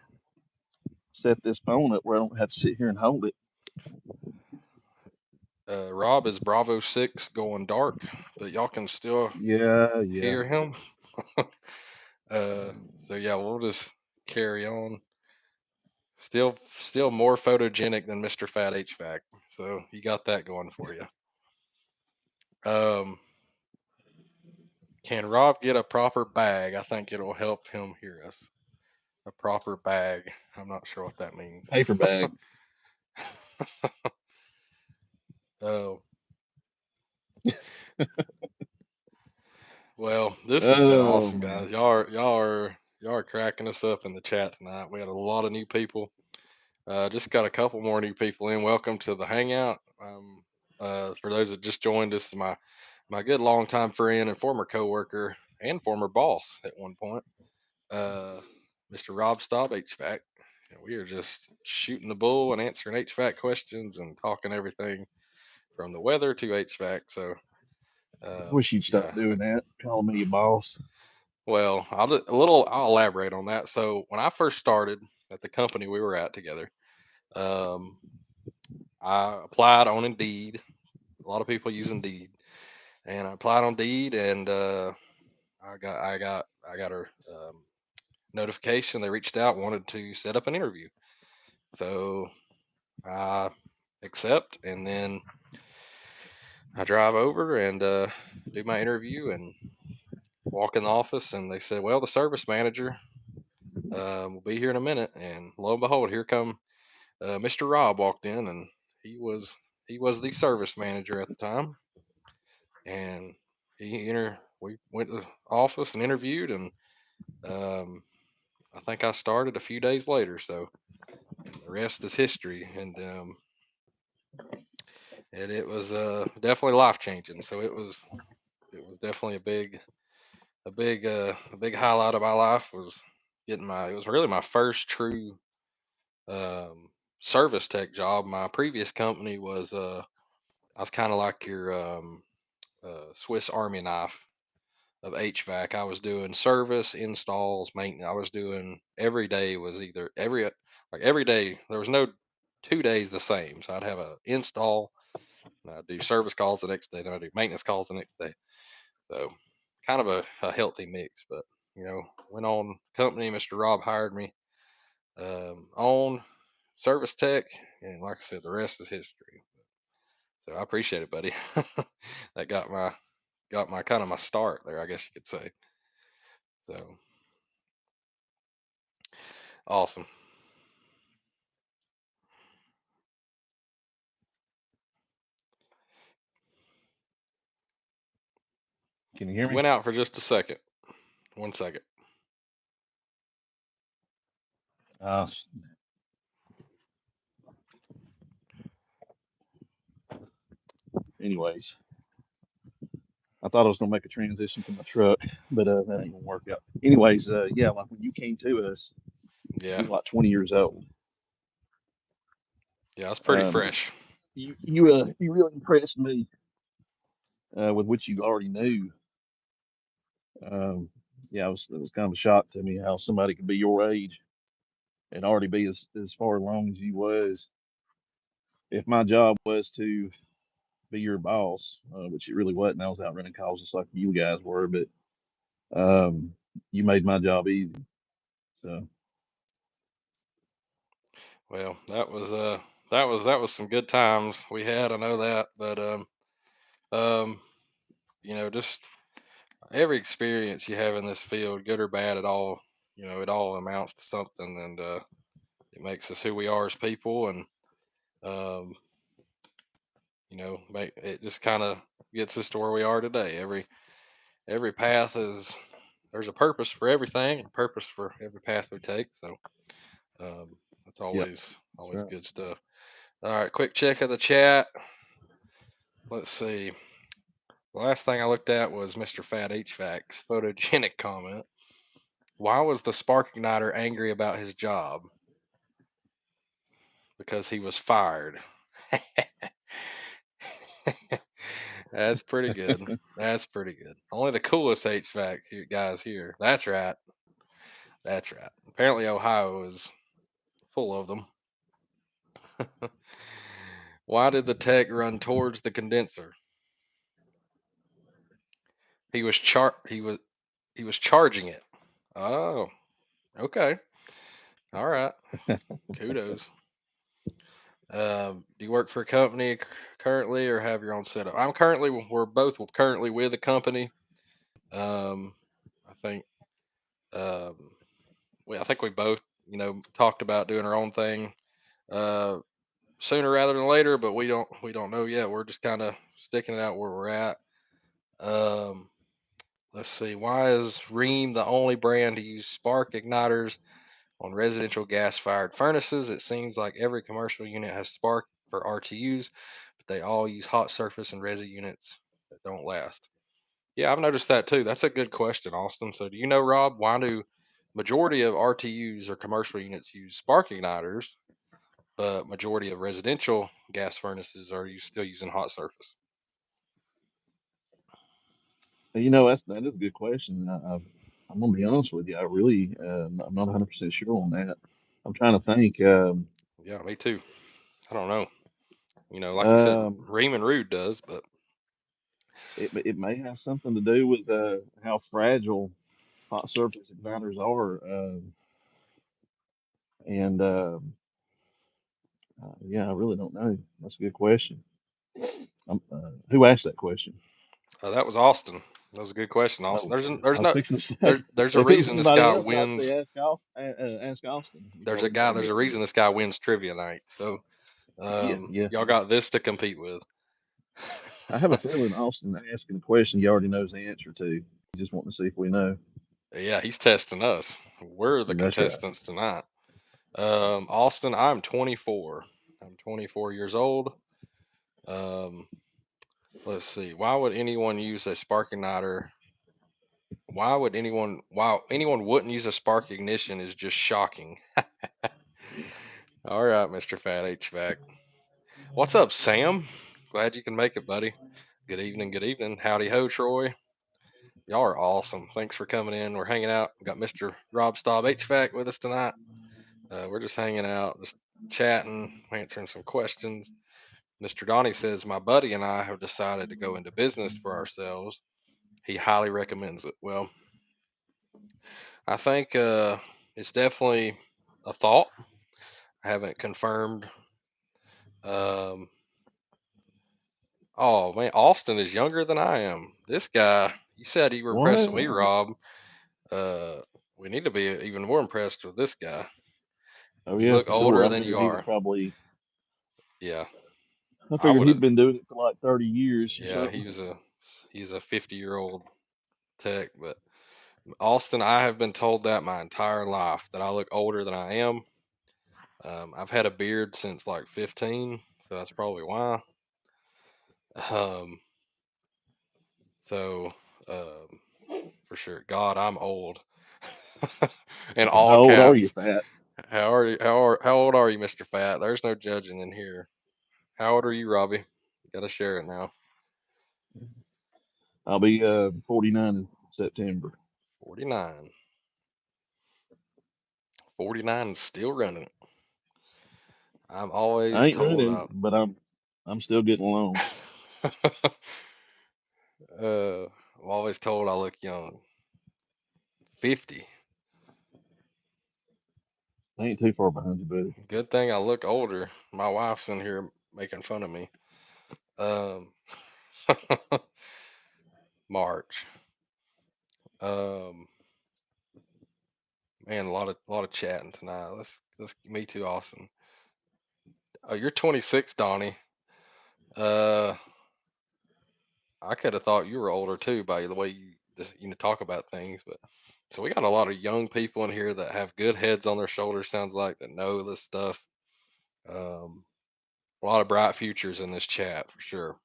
set this phone up where I don't have to sit here and hold it. Rob is Bravo 6 going dark, but y'all can still Yeah, yeah. hear him. uh, so yeah, we'll just carry on. Still more photogenic than Mr. Fat HVAC. So you got that going for you. Um, can Rob get a proper bag? I think it'll help him hear us. A proper bag. I'm not sure what that means. Paper bag. Oh, well, this has been Oh awesome, man. guys. Y'all are cracking us up in the chat tonight. We had a lot of new people. Just got a couple more new people in. Welcome to the Hangout. For those that just joined us, my good longtime friend and former coworker and former boss at one point, uh, Mr. RobstobHVAC. And we are just shooting the bull and answering HVAC questions and talking everything from the weather to HVAC. So, I wish you'd yeah. stop doing that. Calling me your boss. Well, I'll elaborate on that. So when I first started at the company we were at together, um, I applied on Indeed. A lot of people use Indeed, and I applied on Indeed, and I got a notification. They reached out, wanted to set up an interview. So I accept, and then I drive over and do my interview and walk in the office, and they said, "Well, the service manager will be here in a minute." And lo and behold, here come Mr. Rob walked in, and he was the service manager at the time, and we went to the office and interviewed, and um, I think I started a few days later. So the rest is history, and it was definitely life changing. So it was definitely a big highlight of my life was getting my it was really my first true um, service tech job. My previous company was I was kind of like your Swiss Army knife of HVAC. I was doing service, installs, maintenance. I was doing every day was either every day. There was no 2 days the same. So I'd have a install, and I'd do service calls the next day, then I'd do maintenance calls the next day. So kind of a healthy mix. But went on company. Mr. Rob hired me on service tech, and like I said, the rest is history. So I appreciate it, buddy. That got my kind of my start there, I guess you could say. So awesome. Can you hear You me? went out for just a second. 1 second. Uh, anyways, I thought I was gonna make a transition to my truck, but that ain't gonna work out. Anyways, yeah, like when you came to us, Yeah, you were like 20 years old. yeah, it's pretty Um, fresh. you really impressed me with what you already knew. Um, yeah, it was kind of a shock to me how somebody could be your age and already be as far along as you was. If my job was to be your boss, which it really wasn't, I was out running calls just like you guys were, but um, you made my job easy. So Well, that was some good times we had. I know that, but um, just every experience you have in this field, good or bad, it all amounts to something, and it makes us who we are as people, and um, it just kind of gets us to where we are today. Every path is there's a purpose for everything, and a purpose for every path we take. So that's yep, that's always right. good stuff. All right, quick check of the chat. Let's see. The last thing I looked at was Mr. Fat HVAC's photogenic comment. Why was the spark igniter angry about his job? Because he was fired. That's pretty good. That's pretty good. Only the coolest HVAC guys here. That's right. That's right. Apparently, Ohio is full of them. Why did the tech run towards the condenser? He was charging it. Oh, okay. All right. Kudos. Do you work for a company currently, or have your own setup? We're both currently with a company. Um, I think, um, I think we both, talked about doing our own thing. Uh, sooner rather than later, but we don't know yet. We're just kind of sticking it out where we're at. Um, let's see. Why is Ream the only brand to use spark igniters on residential gas-fired furnaces? It seems like every commercial unit has spark for RTUs, but they all use hot surface and resi units that don't last. Yeah, I've noticed that too. That's a good question, Austin. So, do you know, Rob, why do majority of RTUs or commercial units use spark igniters, but majority of residential gas furnaces are still using hot surface? That is a good question. I'm gonna be honest with you. I'm not 100% sure on that. I'm trying to think. Yeah, me too. I don't know. Like you said, Um, Riemann Rude does, but it may have something to do with how fragile hot surface igniters are, and yeah, I really don't know. That's a good question. Who asked that question? that was Austin. That was a good question, Austin. Oh, There's I was no fixing to say, there's a if it was reason this anybody guy else, I'd say wins. ask Austin. He probably know There's a better. reason this guy wins trivia night. So Yeah. y'all got this to compete with. I have a feeling Austin asking a question he already knows the answer to. He just wanting to see if we know. Yeah, he's testing us. We're the That's right. contestants tonight. Austin, I'm 24. I'm 24 years old. Um, let's see. Why would anyone use a spark igniter? Why anyone wouldn't use a spark ignition is just shocking. All right, Mr. Fat HVAC. What's up, Sam? Glad you can make it, buddy. Good evening, good evening. Howdy ho, Troy. Y'all are awesome. Thanks for coming in. We're hanging out. We got Mr. RobstobHVAC with us tonight. We're just hanging out, just chatting, answering some questions. Mr. Donnie says, my buddy and I have decided to go into business for ourselves. He highly recommends it. Well, I think it's definitely a thought. I haven't confirmed. Um, oh, man, Austin is younger than I am. This guy, you said you were impressed with me, What? Rob. Uh, we need to be even more impressed with this guy. Oh You yeah, look for sure. older I than you figured he was are. probably. Yeah, I I figured would have. he'd been doing it for like 30 years or Yeah, something. he's a 50-year-old tech, but Austin, I have been told that my entire life that I look older than I am. I've had a beard since like 15, so that's probably why. Um, so um, for sure, God, I'm old. In all How old are you, caps. Fat? How old are you, Mr. Fat? There's no judging in here. How old are you, Robbie? Got to share it now. I'll be 49 in September. 49. 49 and still running it. I'm I always ain't told running, but I'm still getting along. I'm always told I look young. 50. I ain't too far behind you, buddy. Good thing I look older. My wife's in here making fun of me. Um, March. Um, man, a lot of chatting tonight. Let's me too, Austin. Oh, you're 26, Donnie. Uh, I could have thought you were older too by the way you just talk about things. But so we got a lot of young people in here that have good heads on their shoulders. Sounds like that know this stuff. Um, a lot of bright futures in this chat for sure.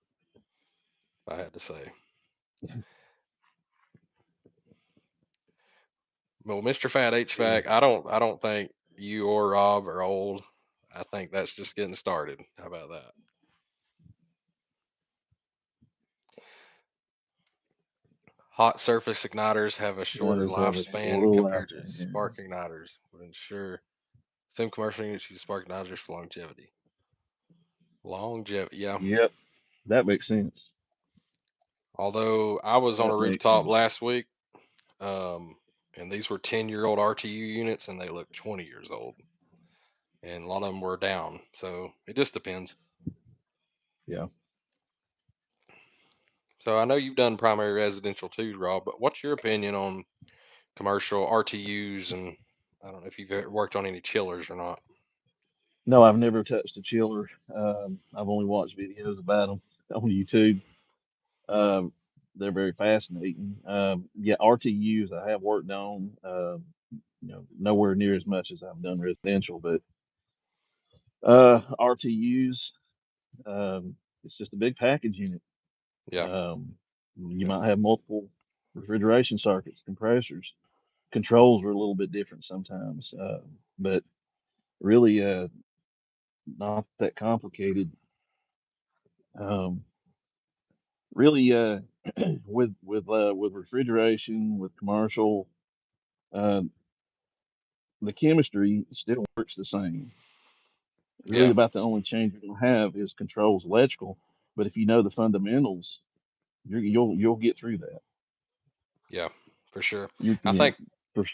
I had to say. Well, Mr. Fat Yeah. HVAC, I don't think you or Rob are old. I think that's just getting started. How about that? Hot surface igniters have a shorter Does have a lifespan shorter compared to lifespan. Yeah. spark igniters. Would ensure some commercial units use spark igniters for longevity. Longevity, yeah. Yep, that makes sense. Although I was on a That makes rooftop sense. last week, um, and these were 10-year-old RTU units, and they look 20 years old, and a lot of them were down. So it just depends. Yeah. So I know you've done primary residential too, Rob, but what's your opinion on commercial RTUs? And I don't know if you've ever worked on any chillers or not. No, I've never touched a chiller. I've only watched videos about them on YouTube. Um, they're very fascinating. Yeah, RTUs I have worked on. Nowhere near as much as I've done residential, but RTUs, it's just a big package unit. Yeah, You yeah, might have multiple refrigeration circuits, compressors. Controls are a little bit different sometimes, but really not that complicated. Um, really, with refrigeration, with commercial, uh, the chemistry still works the same. Really, yeah, about the only change you're going to have is controls electrical. But if you know the fundamentals, you'll get through that. yeah, for sure. You I yeah, think. for,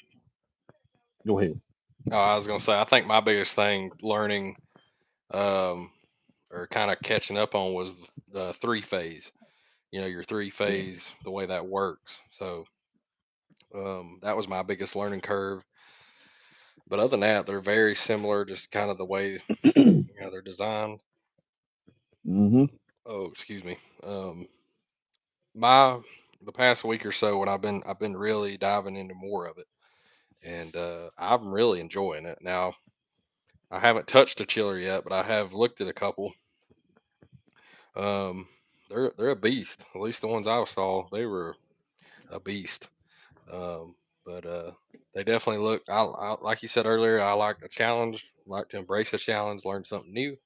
go ahead. Oh, I was gonna say, I think my biggest thing learning, um, or kind of catching up on was the three phase. Your three Yeah. phase, the way that works. So that was my biggest learning curve. But other than that, they're very similar, just kind of the way they're designed. Hmm. Oh, excuse me. My the past week or so when I've been really diving into more of it, and I'm really enjoying it. Now I haven't touched a chiller yet, but I have looked at a couple. Um, they're a beast. At least the ones I saw, they were a beast. Um, but they definitely look. Like you said earlier, I like a challenge. Like to embrace a challenge, learn something new.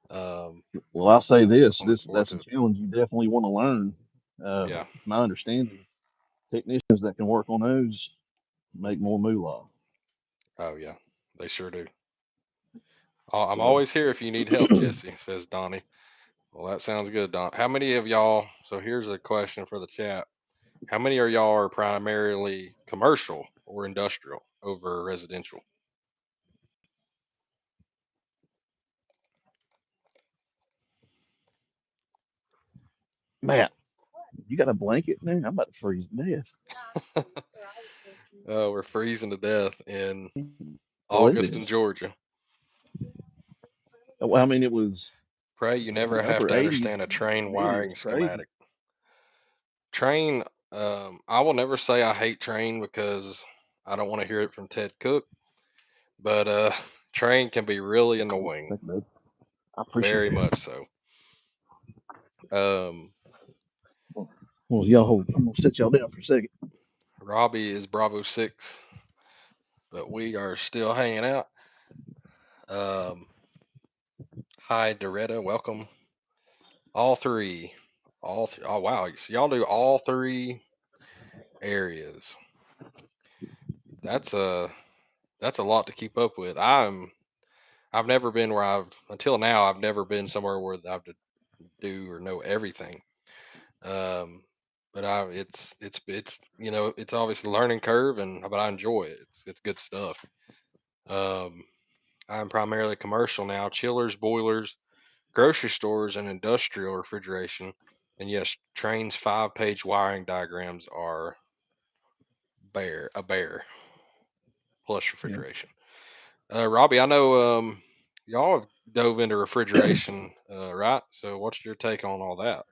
Um, Well, I'll say this: definitely look forward that's a to it. challenge you definitely want to learn. Yeah. My understanding, technicians that can work on those make more moolah. Oh yeah. They sure do. I'm So, always here if you need help, Jesse, says Donnie. Well, that sounds good, Don. How many of y'all? So here's a question for the chat. How many of y'all are primarily commercial or industrial over residential? Matt, you got a blanket now? I'm about to freeze to death. We're freezing to death in Believe August in this. Georgia. Well, I mean, it was Pray you never have upper to 80s understand a and train humidity wiring was crazy. schematic. Train, I will never say I hate train because I don't want to hear it from Ted Cook, but train can be really annoying, Thank you, babe. I appreciate very that. much so. Um, Well, y'all, I'm gonna sit y'all down for a second. Robbie is Bravo 6, but we are still hanging out. Um, Hi, Doretta, welcome. All three. Oh, wow. So y'all do all three areas. That's a lot to keep up with. I've never been where until now I've never been somewhere where I've to do or know everything. Um, but it's it's obviously a learning curve, and but I enjoy it. It's good stuff. Um, I'm primarily commercial now, chillers, boilers, grocery stores, and industrial refrigeration. And yes, Train's 5-page wiring diagrams are a bear plus Yeah. refrigeration. Robbie, I know y'all have dove into refrigeration, right? So what's your take on all that?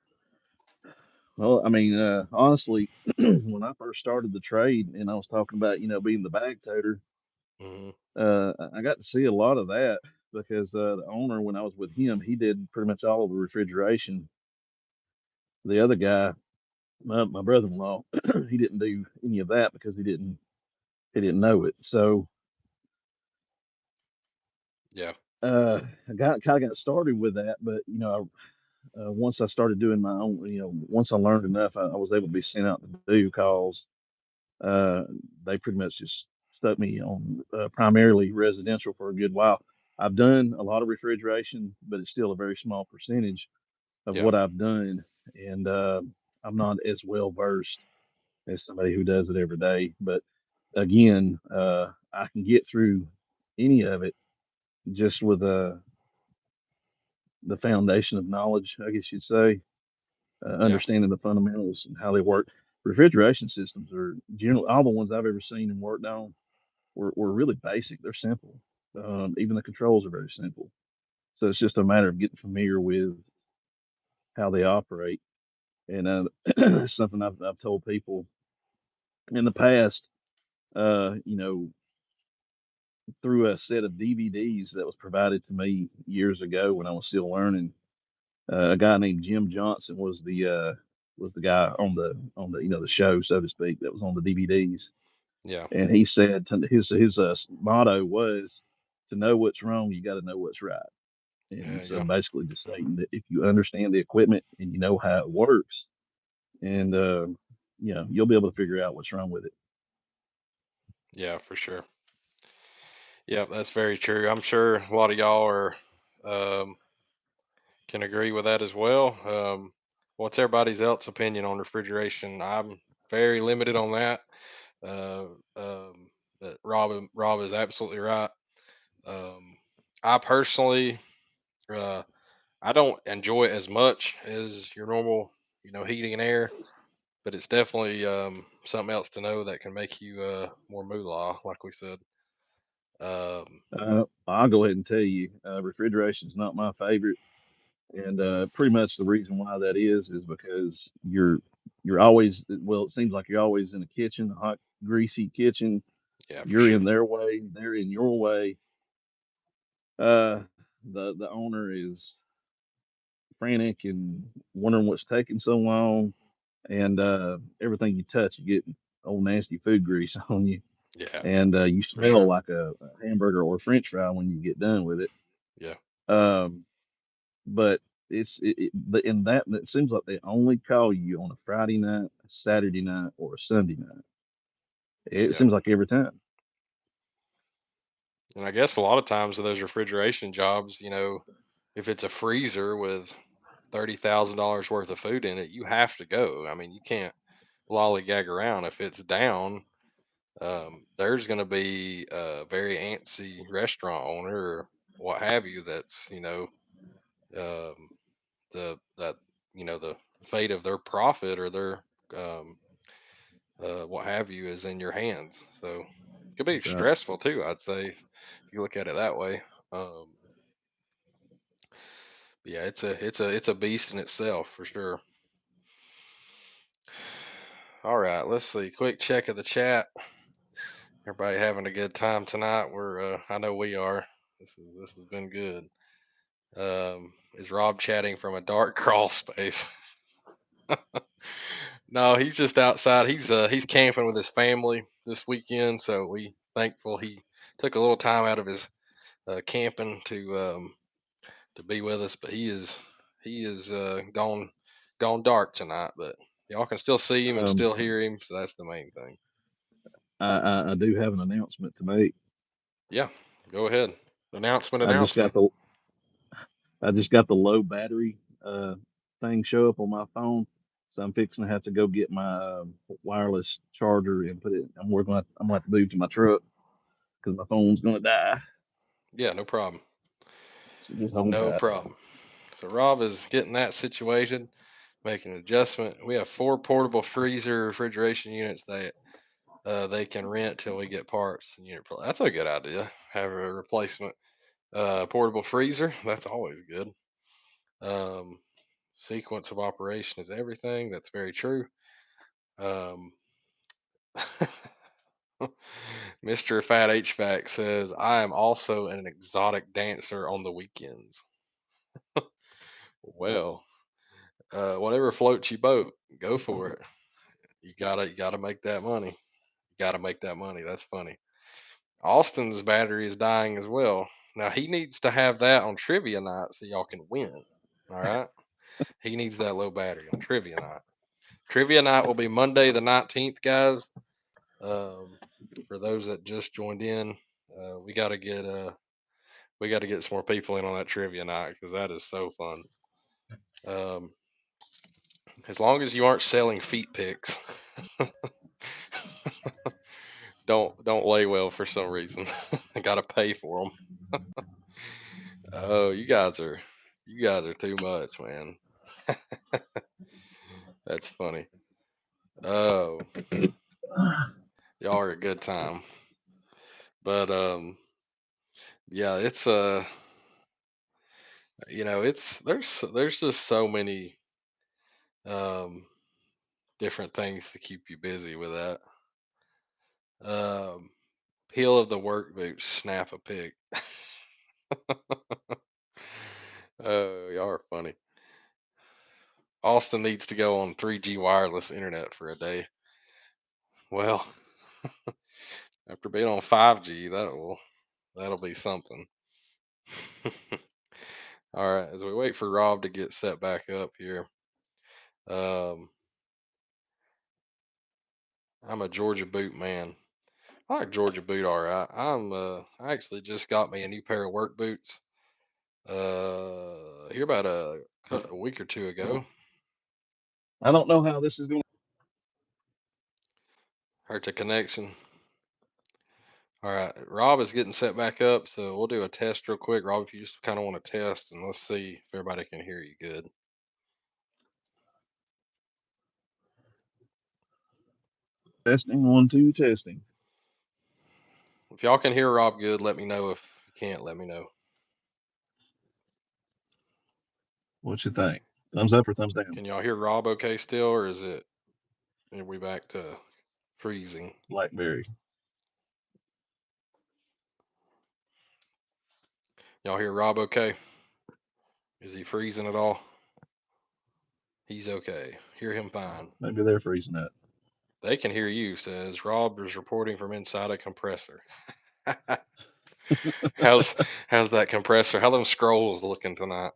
Well, I mean, honestly, when I first started the trade and I was talking about, being the bag toter, Hmm. I got to see a lot of that because the owner, when I was with him, he did pretty much all of the refrigeration. The other guy, my brother-in-law, he didn't do any of that because he didn't know it. So Yeah, I got started with that, but once I started doing my own, once I learned enough, I was able to be sent out to do calls. Uh, they pretty much just stuck me on primarily residential for a good while. I've done a lot of refrigeration, but it's still a very small percentage of yeah, what I've done, and I'm not as well versed as somebody who does it every day. But again, I can get through any of it just with the foundation of knowledge, I guess you'd say, yeah, understanding the fundamentals and how they work. Refrigeration systems are generally all the ones I've ever seen and worked on were really basic. They're simple. Even the controls are very simple. So it's just a matter of getting familiar with how they operate. And it's something I've told people in the past. You know, through a set of DVDs that was provided to me years ago when I was still learning. A guy named Jim Johnson was the guy on the the show, so to speak, that was on the DVDs. Yeah. And he said his motto was, to know what's wrong, you got to know what's right. Yeah. And so Yeah. basically, just stating that if you understand the equipment and you know how it works, and you'll be able to figure out what's wrong with it. Yeah. For sure. Yeah, that's very true. I'm sure a lot of y'all are um, can agree with that as well. What's everybody's else opinion on refrigeration? I'm very limited on that. Uh, but Rob is absolutely right. Um, I personally, uh, I don't enjoy it as much as your normal, heating and air. But it's definitely something else to know that can make you more moolah, like we said. Um, I'll go ahead and tell you, refrigeration is not my favorite. And pretty much the reason why that is because you're always, well, it seems like you're always in a kitchen, a hot, greasy kitchen. yeah, for You're sure. in their way, they're in your way. Uh, the owner is frantic and wondering what's taking so long, and everything you touch, you get old nasty food grease on you, Yeah, and you for smell sure. like a hamburger or French fry when you get done with it. Yeah, Um, but in that it seems like they only call you on a Friday night, a Saturday night, or a Sunday night. It yeah. seems like every time. And I guess a lot of times with those refrigeration jobs, if it's a freezer with $30,000 worth of food in it, you have to go. I mean, you can't lollygag around. If it's down, there's going to be a very antsy restaurant owner or what have you that's um, that the fate of their profit or their um, what have you is in your hands. So it could be That's right. stressful too. I'd say if you look at it that way. But yeah, it's a beast in itself for sure. All right, let's see. Quick check of the chat. Everybody having a good time tonight? I know we are. This has been good. Is Rob chatting from a dark crawl space? No, he's just outside. He's camping with his family this weekend, so we thankful he took a little time out of his camping to be with us. But he is gone dark tonight. But y'all can still see him and Um, still hear him, so that's the main thing. I do have an announcement to make. Yeah, go ahead. Announcement, I just got announcement. the I just got the low battery thing show up on my phone, so I'm fixing to have to go get my wireless charger and put it. I'm gonna have to move to my truck because my phone's gonna die. Yeah, no problem. So just hold No tight. problem. So Rob is getting that situated, making an adjustment. We have 4 portable freezer refrigeration units that they can rent till we get parts and unit. That's a good idea. Have a replacement portable freezer. That's always good. Um, Sequence of operation is everything. That's very true. Um, Mr. Fat HVAC says, I am also an exotic dancer on the weekends. Well, whatever floats your boat, go for it. You gotta make that money. You gotta make that money. That's funny. Austin's battery is dying as well. Now he needs to have that on trivia night so y'all can win. All right. He needs that low battery on trivia night. Trivia night will be Monday the 19th, guys. Um, for those that just joined in, we gotta get some more people in on that trivia night because that is so fun. Um, as long as you aren't selling feet pics, don't lay well for some reason. I gotta pay for them. Oh, you guys are too much, man. That's funny. Oh, y'all are a good time. But Yeah, it's it's there's just so many um different things to keep you busy with that. Um, Peel of the work boots, snap a pic. Y'all are funny. Austin needs to go on 3G wireless internet for a day. Well, after being on 5G, that'll be something. All right, as we wait for Rob to get set back up here, um, I'm a Georgia boot man. I like Georgia boot all right. I actually just got me a new pair of work boots. Here about a week or two ago. I don't know how this is going. Hurt the connection. All right, Rob is getting set back up, so we'll do a test real quick. Rob, if you just kind of want to test, and let's see if everybody can hear you good. Testing 1 2 testing. If y'all can hear Rob good, let me know. If you can't, let me know. What you think? Thumbs up or thumbs down? Can y'all hear Rob okay still, or are we back to freezing? BlackBerry. Y'all hear Rob okay? Is he freezing at all? He's okay. Hear him fine. Maybe they're freezing up. They can hear you, says Rob is reporting from inside a compressor. how's how's that compressor? How them scrolls looking tonight?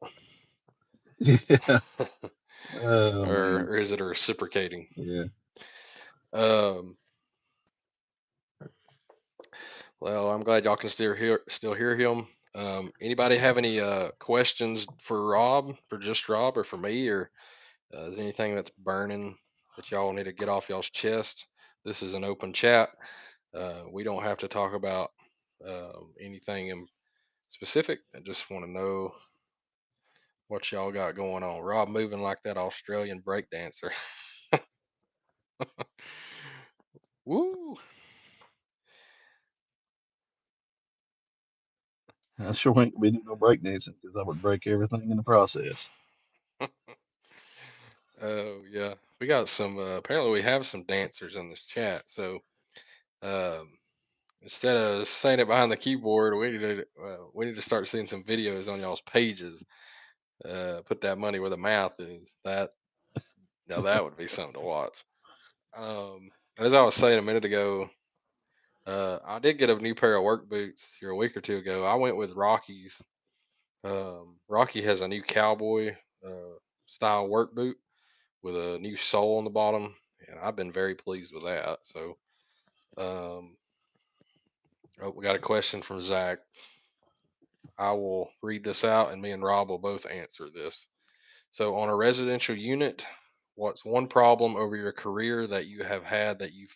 Yeah. Oh man. Or is it reciprocating? Yeah. Um, well, I'm glad y'all can still hear him. Anybody have any questions for Rob, for just Rob, or for me, or is there anything that's burning that y'all need to get off y'all's chest? This is an open chat. We don't have to talk about anything in specific. I just want to know what y'all got going on. Rob moving like that Australian breakdancer. Woo! I sure ain't gonna be doing no breakdancing because I would break everything in the process. Oh yeah, we got some. Apparently, we have some dancers in this chat. So um, instead of saying it behind the keyboard, we need to start seeing some videos on y'all's pages. Put that money where the mouth is. Now that would be something to watch. As I was saying a minute ago, I did get a new pair of work boots here a week or two ago. I went with Rocky's. Rocky has a new cowboy uh, style work boot with a new sole on the bottom, and I've been very pleased with that. So, um, oh, we got a question from Zach. I will read this out, and me and Rob will both answer this. So, on a residential unit, what's one problem over your career that you have had that you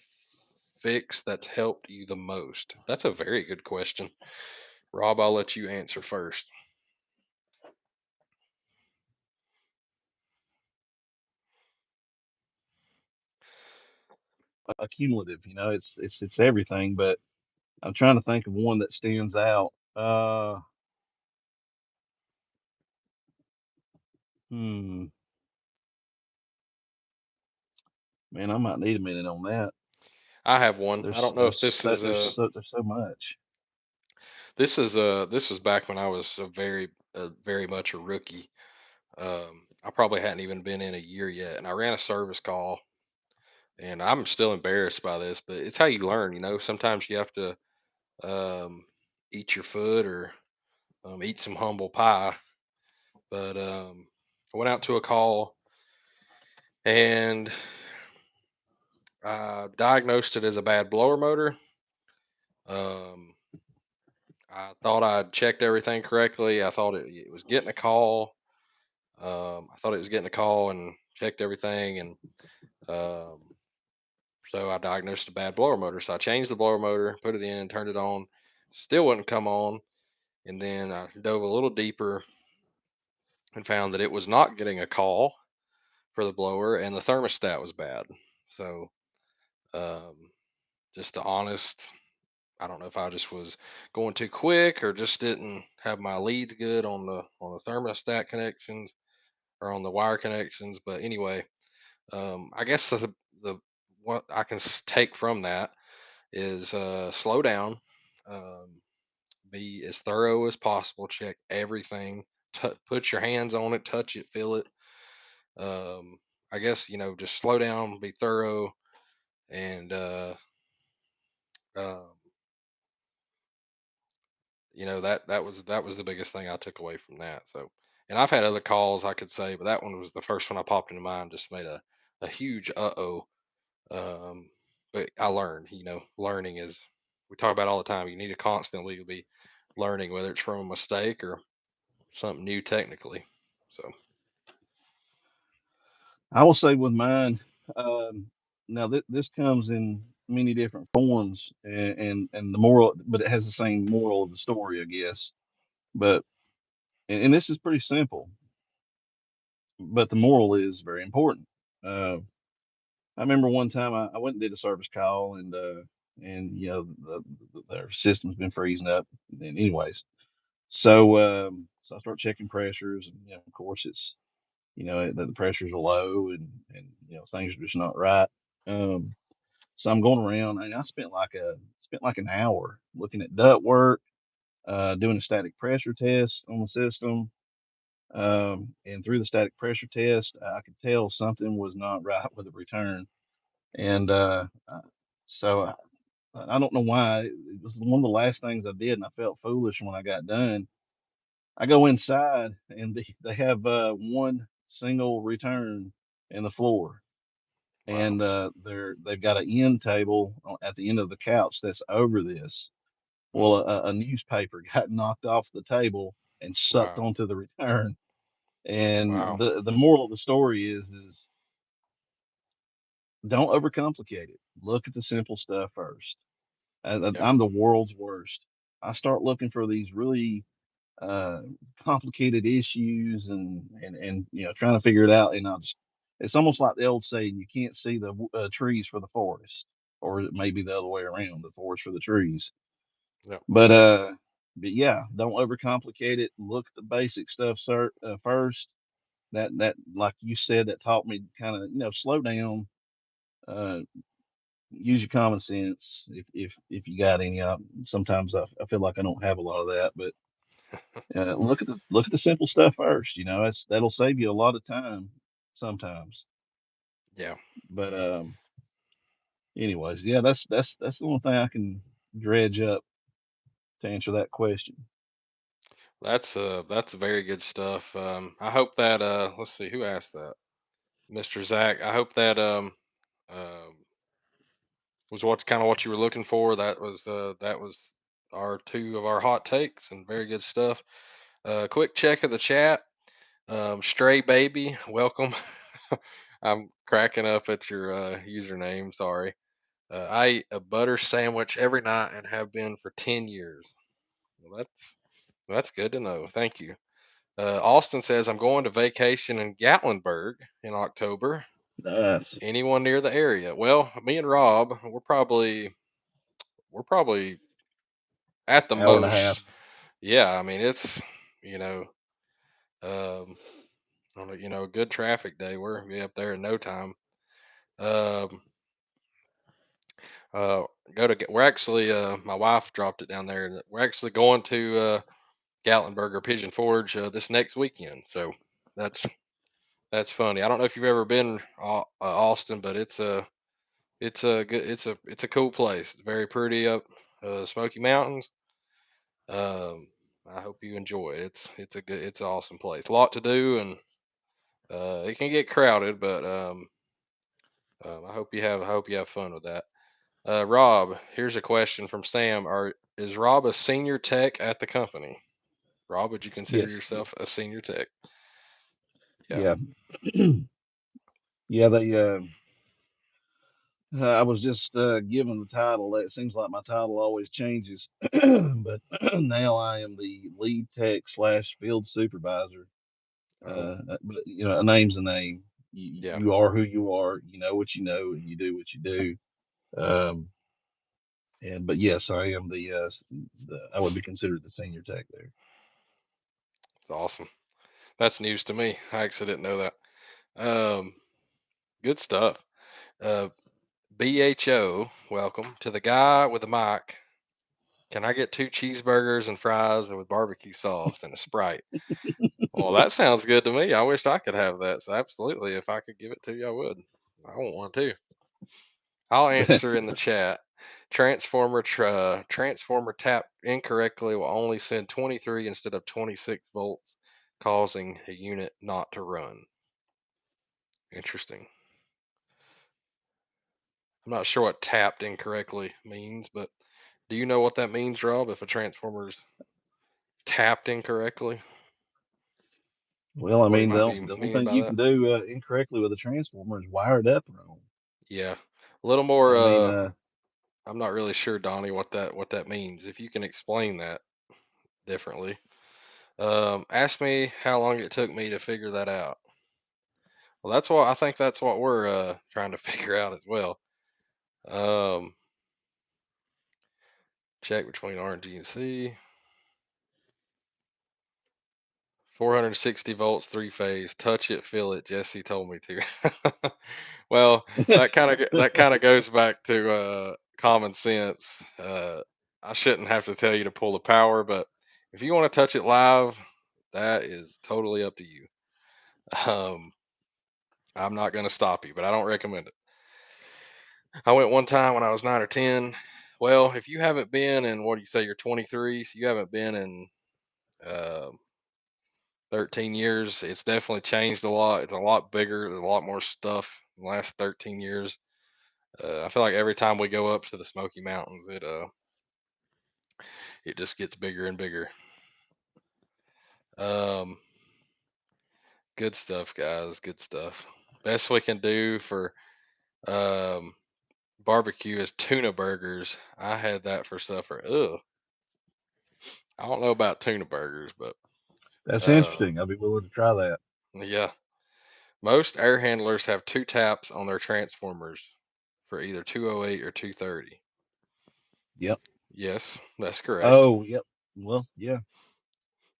fixed that's helped you the most? That's a very good question. Rob, I'll let you answer first. Cumulative, it's everything. But I'm trying to think of one that stands out. Hmm. Man, I might need a minute on that. I have one. I There's don't know if there's so, there's so much. this was back when I was very much a rookie. I probably hadn't even been in a year yet, and I ran a service call, and I'm still embarrassed by this, but it's how you learn. Sometimes you have to um, eat your foot or eat some humble pie. But I went out to a call and diagnosed it as a bad blower motor. Um, I thought I'd checked everything correctly. I thought it was getting a call. I thought it was getting a call and checked everything, and um, so I diagnosed a bad blower motor. So I changed the blower motor, put it in, turned it on. Still wouldn't come on. And then I dove a little deeper and found that it was not getting a call for the blower, and the thermostat was bad. So um, just the honest. I don't know if I just was going too quick or just didn't have my leads good on the thermostat connections or on the wire connections. But anyway, I guess the what I can take from that is slow down, um, be as thorough as possible, check everything, put your hands on it, touch it, feel it. Um, I guess just slow down, be thorough, and um, that was the biggest thing I took away from that. So, and I've had other calls I could say, but that one was the first one I popped into mind. Just made a huge uh-oh. But I learned. Learning is, we talk about all the time. You need to constantly be learning, whether it's from a mistake or something new technically. So I will say with mine, um, now this comes in many different forms, and the moral, but it has the same moral of the story, I guess. But and this is pretty simple, but the moral is very important. Uh, I remember one time I went and did a service call, and their system's been freezing up. And anyways, so I start checking pressures, and of course it's the pressures are low, and things are just not right. Um, so I'm going around, and I spent like an hour looking at duct work, doing a static pressure test on the system. And through the static pressure test, I could tell something was not right with the return. And so I, I don't know why. It was one of the last things I did, and I felt foolish when I got done. I go inside, and they have one single return in the floor, wow, and they've got an end table at the end of the couch that's over this. Well, mm, a newspaper got knocked off the table and sucked wow, onto the return. And wow, the moral of the story is don't overcomplicate it. Look at the simple stuff first. yeah, I'm the world's worst. I start looking for these really uh, complicated issues and trying to figure it out. And it's almost like the old saying, you can't see the trees for the forest, or it may be the other way around, the forest for the trees. yeah, But uh, but yeah, don't overcomplicate it. Look at the basic stuff, sir, first. That like you said, that taught me kind of slow down. Uh, Use your common sense if you got any. Sometimes I feel like I don't have a lot of that, but look at the simple stuff first. That'll save you a lot of time sometimes. yeah. But anyways, yeah, that's the only thing I can dredge up to answer that question. That's very good stuff. I hope that let's see who asked that, Mr. Zach. I hope that um was what kind of what you were looking for. That was our two of our hot takes and very good stuff. Quick check of the chat. Stray baby, welcome. I'm cracking up at your username. Sorry. I eat a butter sandwich every night and have been for 10 years. Well, that's good to know. Thank you. Austin says I'm going to vacation in Gatlinburg in October. Nice. Anyone near the area? Well, me and Rob, we're probably at the Hour and a half. most. Yeah, I mean it's you know um, on a good traffic day, we're be up there in no time. Um, uh, we're actually my wife dropped it down there, and we're actually going to Gatlinburg or Pigeon Forge this next weekend. So that's that's funny. I don't know if you've ever been Austin, but it's a cool place. It's very pretty up Smoky Mountains. Um, I hope you enjoy it. It's an awesome place. A lot to do, and it can get crowded, but I hope you have fun with that. Rob, here's a question from Sam. Is Rob a senior tech at the company? Rob, would you consider Yes. yourself a senior tech? Yeah. Yeah. Yeah. I was just given the title. It seems like my title always changes, but now I am the lead tech slash field supervisor. Oh, But a name's a name. yeah. You are who you are. You know what you know, and you do what you do. Um, And but yes, I am the I would be considered the senior tech there. It's awesome. That's news to me. I actually didn't know that. Um, good stuff. Uh, BHO, welcome to the guy with the mic. Can I get two cheeseburgers and fries and with barbecue sauce and a Sprite? Well, that sounds good to me. I wish I could have that. So absolutely, if I could give it to you, I would. I want one too. I'll answer in the chat. Transformer tapped incorrectly will only send 23 instead of 26 volts, causing a unit not to run. Interesting. I'm not sure what tapped incorrectly means, but do you know what that means, Rob? If a transformer's tapped incorrectly, Well, I what he mean, might be the only meaning thing by you that? can do incorrectly with a transformer is wire it up wrong. Yeah, a little more. I mean, I'm not really sure, Donnie, what that means. If you can explain that differently. Ask me how long it took me to figure that out. Well, I think that's what we're trying to figure out as well. Um, check between R and G and C. 460 volts, three phase. Touch it, feel it. Jesse told me to. Well, that kind of goes back to common sense. I shouldn't have to tell you to pull the power, but if you want to touch it live, that is totally up to you. Um, I'm not going to stop you, but I don't recommend it. I went one time when I was 9 or 10. Well, if you haven't been in, what do you say, you're 23, so you haven't been in uh, 13 years, it's definitely changed a lot. It's a lot bigger. There's a lot more stuff in the last 13 years. I feel like every time we go up to the Smoky Mountains, it just gets bigger and bigger. Um, good stuff, guys. Good stuff. Best we can do for um, barbecue is tuna burgers. I had that for supper. Ugh. I don't know about tuna burgers, but that's uh, interesting. I'll be willing to try that. yeah. Most air handlers have two taps on their transformers for either 208 or 230. Yep. Yes, that's correct. Oh, yep. Well, yeah.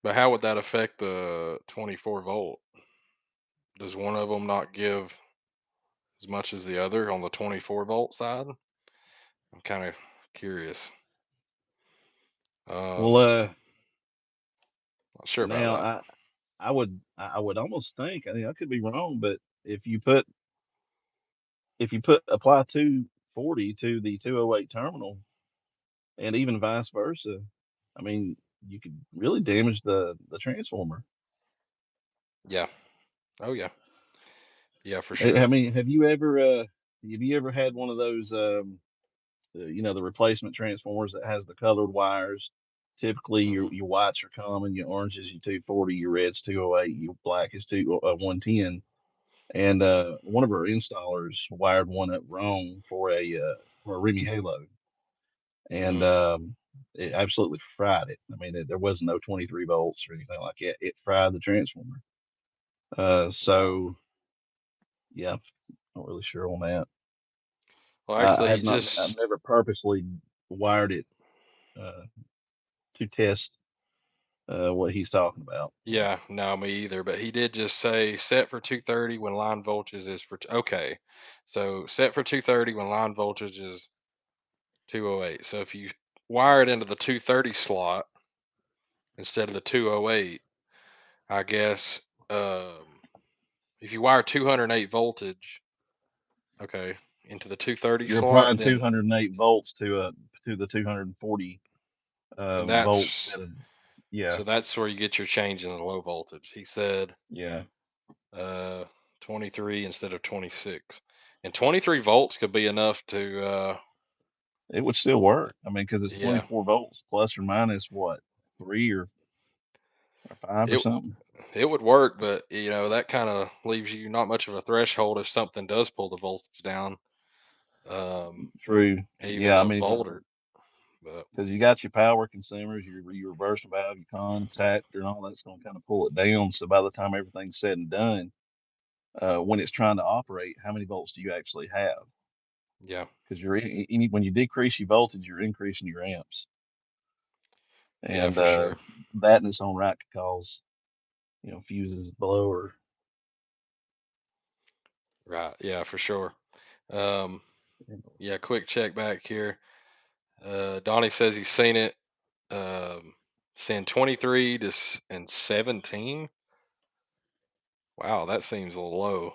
But how would that affect the 24 volt? Does one of them not give as much as the other on the 24 volt side? I'm kind of curious. Well, Not sure about now that. I would almost think, I mean, I could be wrong, but if you put apply 240 to the 208 terminal and even vice versa, I mean, you could really damage the transformer. Yeah. Oh yeah. Yeah, for I sure. mean, have you ever had one of those you know, the replacement transformers that has the colored wires? Typically, Hmm. your whites are common, your orange is your 240, your red's 208, your black is 110. And one of our installers wired one up wrong for a Remy Halo, and Mm. it absolutely fried it. I mean, there was no 23 volts or anything like that. It fried the transformer. Wow. So yeah, not really sure on that. Well, I actually, he have not. I've just never purposely wired it uh, to test what he's talking about. yeah, no, me either. But he did just say set for 230 when line voltage is okay. So set for 230 when line voltage is 208. So if you wire it into the 230 slot instead of the 208, I guess if you wire 208 voltage, okay, into the 230 You're slot, applying then 208 volts to the 240 and volts. that's Yeah, so that's where you get your change in the low voltage. He said yeah. uh 23 instead of 26. And 23 volts could be enough to It would still work. I mean, because it's yeah, 24 volts plus or minus what, three or five or it something. it would work, but that kind of leaves you not much of a threshold if something does pull the voltage down, um True. even Yeah, I a mean, volt or but because you got your power consumers, your reverser valve, your contactor, and all that's going to kind of pull it down. So by the time everything's said and done, when it's trying to operate, how many volts do you actually have? Yeah. because when you decrease your voltage, you're increasing your amps, Yeah, and for sure. that in its own right could cause fuses to blow or Right. Yeah, for sure. Um, yeah, quick check back here. Donnie says he's seen it. Saying 23 and 17. Wow, that seems a little low.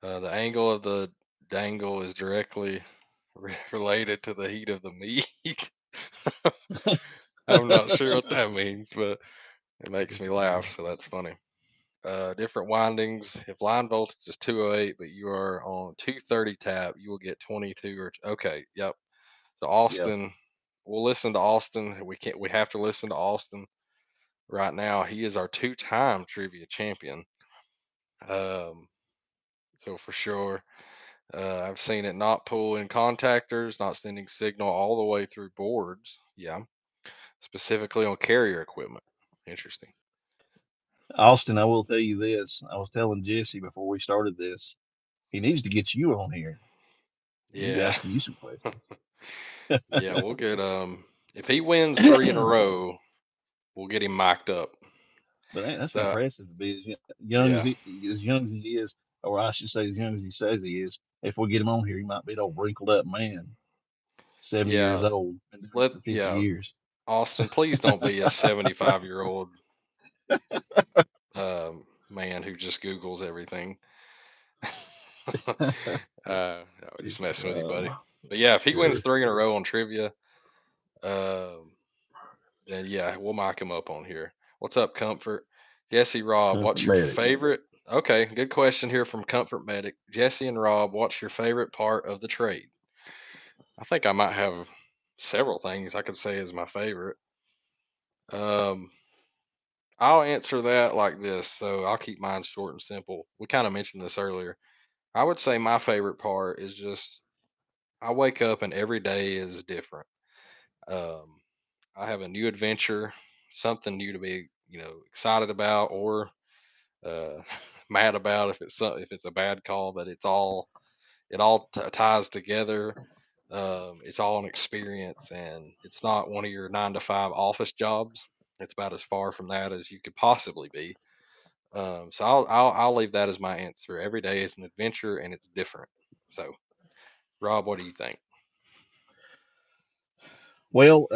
The angle of the dangle is directly related to the heat of the meat. I'm not sure what that means, but it makes me laugh, so that's funny. Different windings. If line voltage is 208, but you are on 230 tap, you will get 22 or okay. Yep. So yeah. Austin, we'll listen to Austin. We can't. We have to listen to Austin right now. He is our two-time trivia champion. Um, so for sure, I've seen it not pull in contactors, not sending signal all the way through boards. Yeah, specifically on carrier equipment. Interesting. Austin, I will tell you this. I was telling Jesse before we started this, he needs to get you on here. You need to Yeah, ask you some questions. yeah. We'll get if he wins three in a row, we'll get him mic'd up. But that's So impressive to be young yeah, as young as he is, or I should say, as young as he says he is. If we get him on here, he might be an old wrinkled up man, 70 years yeah. old, been doing it Let for 50 yeah, years. Austin, please don't be a 75-year-old man who just Googles everything. No, just messing with you, buddy. Uh, But yeah, if he wins sure. three in a row on trivia, um, then yeah, we'll mic him up on here. What's up, Comfort? Jesse, Rob, Comfort what's your medic. favorite? Okay, good question here from Comfort Medic. Jesse and Rob, what's your favorite part of the trade? I think I might have several things I could say is my favorite. Um, I'll answer that like this, so I'll keep mine short and simple. We kind of mentioned this earlier. I would say my favorite part is just I wake up and every day is different. Um, I have a new adventure, something new to be, excited about or uh, mad about if it's a bad call. But it all ties together. It's all an experience, and it's not one of your 9 to 5 office jobs. It's about as far from that as you could possibly be. So I'll leave that as my answer. Every day is an adventure, and it's different. So, Rob, what do you think? Well,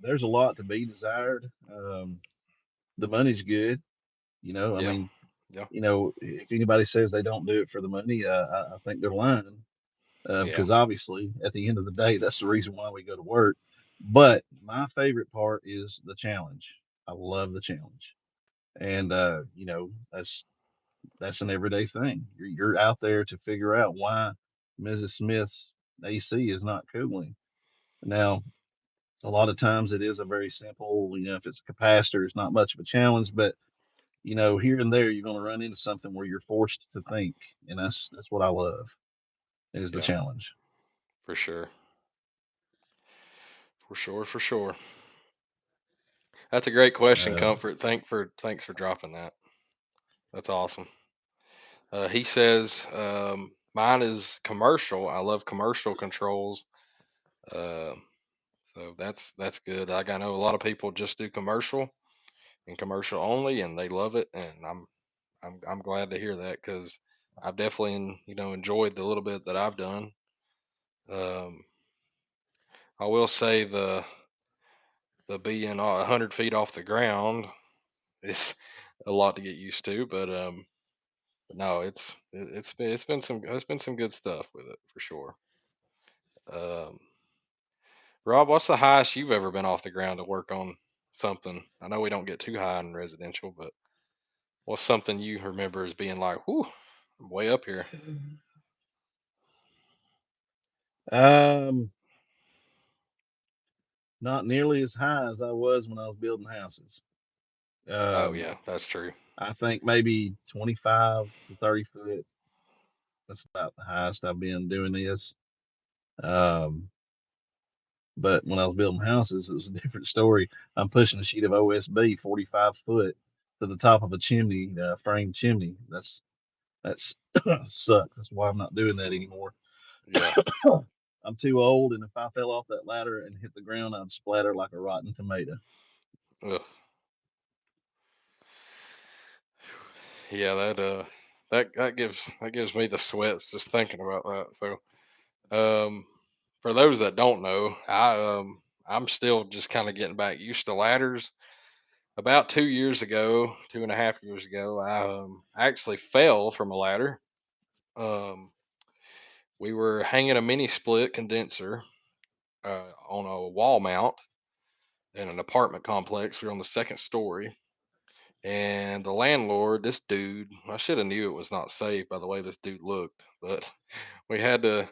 there's a lot to be desired. The money's good. I Yeah, mean, yeah, if anybody says they don't do it for the money, I think they're lying. yeah, Because obviously, at the end of the day, that's the reason why we go to work. But my favorite part is the challenge. I love the challenge, and that's an everyday thing. You're out there to figure out why Mrs. Smith's AC is not cooling. Now, a lot of times it is a very simple. If it's a capacitor, it's not much of a challenge, but here and there you're going to run into something where you're forced to think, and that's what I love is the yeah, challenge. for sure, for sure, for sure. That's a great question, Uh, Comfort. Thanks for dropping that. That's awesome. He says mine is commercial. I love commercial controls. Uh, so that's good. Like I know a lot of people just do commercial and commercial only, and they love it, and I'm glad to hear that because I've definitely enjoyed the little bit that I've done. Um, I will say the being 100 feet off the ground is a lot to get used to, but no, it's been some good stuff with it for sure. Um, Rob, what's the highest you've ever been off the ground to work on something? I know we don't get too high in residential, but what's something you remember as being like, whew, I'm way up here? um, Not nearly as high as I was when I was building houses. Oh Um, yeah, that's true. I think maybe 25 to 30 foot. That's about the highest I've been doing this. Um, but when I was building houses, it was a different story. I'm pushing a sheet of OSB 45 foot to the top of a chimney, frame chimney. That's sucks. That's why I'm not doing that anymore. Yeah. I'm too old, and if I fell off that ladder and hit the ground, I'd splatter like a rotten tomato. Ugh. Yeah, that gives me the sweats just thinking about that. Um, for those that don't know, I'm still just kind of getting back used to ladders. About 2 years ago, 2.5 years ago, I actually fell from a ladder. Um, we were hanging a mini split condenser on a wall mount in an apartment complex. We were on the second story, and the landlord, this dude, I should have knew it was not safe by the way this dude looked, but we had to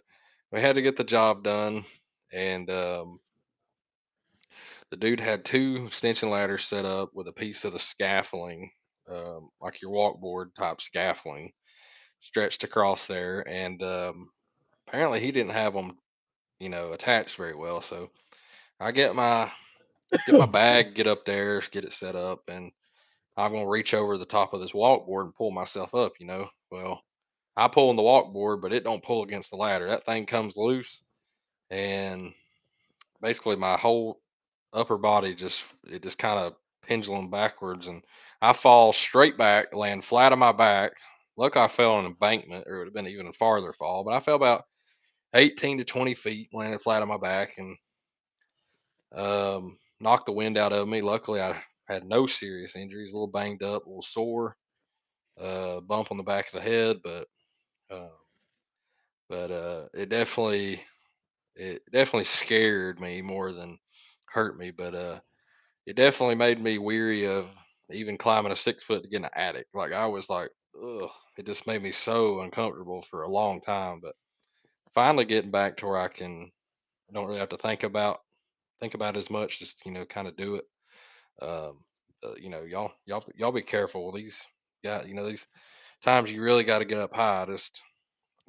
we had to get the job done, and the dude had two extension ladders set up with a piece of the scaffolding, like your walkboard type scaffolding, stretched across there, and apparently he didn't have them, attached very well. So I get my bag, get up there, get it set up, and I'm gonna reach over the top of this walkboard and pull myself up. Well, I pull on the walkboard, but it don't pull against the ladder. That thing comes loose, and basically my whole upper body just kind of pendulum backwards, and I fall straight back, land flat on my back. Look, I fell on an embankment, or it would have been even a farther fall, but I fell about 18 to 20 feet, landed flat on my back, and knocked the wind out of me. Luckily, I had no serious injuries. A little banged up, a little sore, bump on the back of the head, uh, but it definitely scared me more than hurt me. But it definitely made me weary of even climbing a 6 foot to get in an attic. Like I was like, ugh, it just made me so uncomfortable for a long time. But finally getting back to where I don't really have to think about it as much. Just kind of do it. Um, y'all be careful. These times you really got to get up high. Just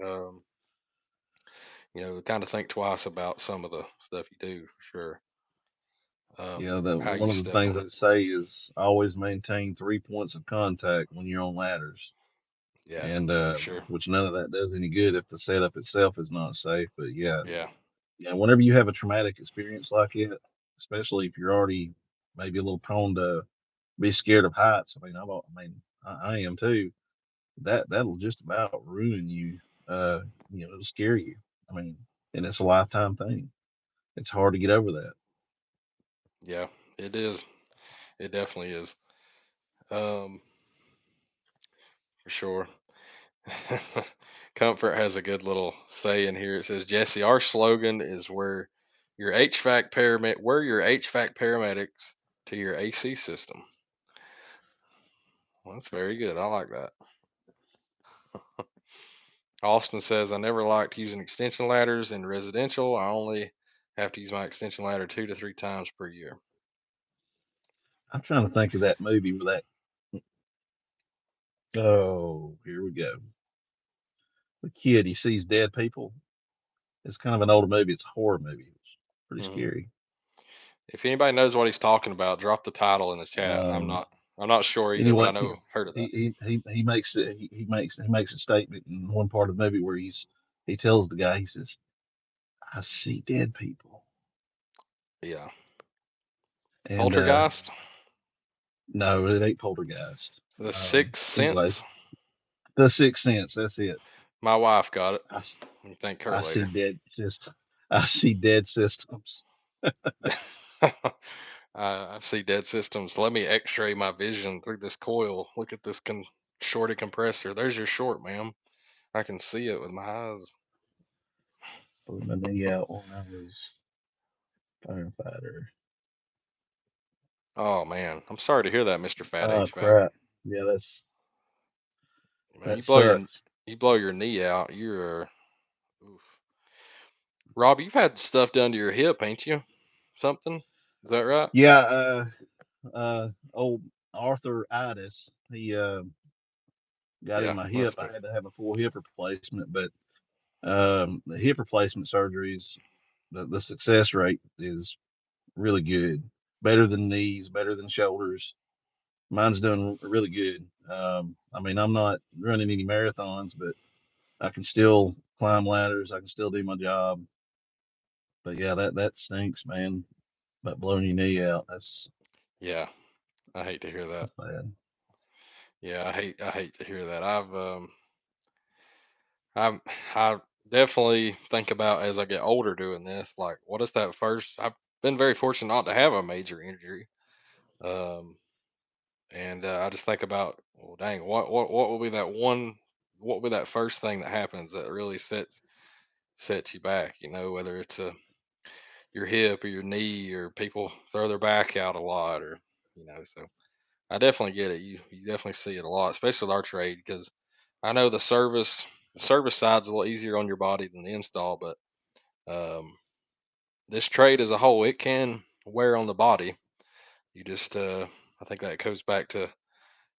um, kind of think twice about some of the stuff you do for sure. Yeah, the How one you of the step things on I it. say is always maintain 3 points of contact when you're on ladders, Yeah, and for sure. which none of that does any good if the setup itself is not safe. But yeah, Yeah, yeah, whenever you have a traumatic experience like it, especially if you're already maybe a little prone to be scared of heights. I am too. That'll just about ruin you. It'll scare you. I mean, and it's a lifetime thing. It's hard to get over that. yeah, it is. It definitely is. Um, for sure. Comfort has a good little say in here. It says, Jesse, our slogan is we're your HVAC paramedics to your AC system. Well, that's very good. I like that. Austin says, I never liked using extension ladders in residential. I only have to use my extension ladder 2 to 3 times per year. I'm trying to think of that movie where that. Oh, here we go. The kid he sees dead people. It's kind of an older movie. It's a horror movie. It's pretty Hmm. scary. If anybody knows what he's talking about, drop the title in the chat. I'm Um, not. I'm not sure either, but anyway, I know heard of that. he makes a statement in one part of the movie where he tells the guy, he says, "I see dead people," Yeah. and Poltergeist, no, it ain't Poltergeist. The Sixth Anyway, Sense. The Sixth Sense. That's it. My wife got it. I You thank her I see later. dead system. I see dead systems. I see dead systems. Let me X-ray my vision through this coil. Look at this shorty compressor. There's your short, ma'am. I can see it with my eyes. Blew my knee out when I was firefighter. Oh man, I'm sorry to hear that, Mister Fat Oh HVAC. crap! Yeah, Man, that you sucks. blow your knee out. Oof. Rob, you've had stuff done to your hip, ain't you? Something? Is that right? Yeah, old arthritis. He got in Yeah, my that's hip. I better. had to have a full hip replacement, but the hip replacement surgeries, the success rate is really good. Better than knees, better than shoulders. Mine's doing really good. I mean, I'm not running any marathons, but I can still climb ladders. I can still do my job. But yeah, that stinks, man. About blowing your knee out. Yeah, I hate to hear that. That's bad. Yeah, I hate to hear that. I'm I definitely think about as I get older doing this, like what is that first? I've been very fortunate not to have a major injury. Um, and I just think about, well, dang, what will be that one? What will be that first thing that happens that really sets you back? You know, whether it's your hip or your knee, or people throw their back out a lot, or you know. So I definitely get it. You definitely see it a lot, especially with our trade, because I know the service side's a little easier on your body than the install, but um, this trade as a whole, it can wear on the body. You just I think that goes back to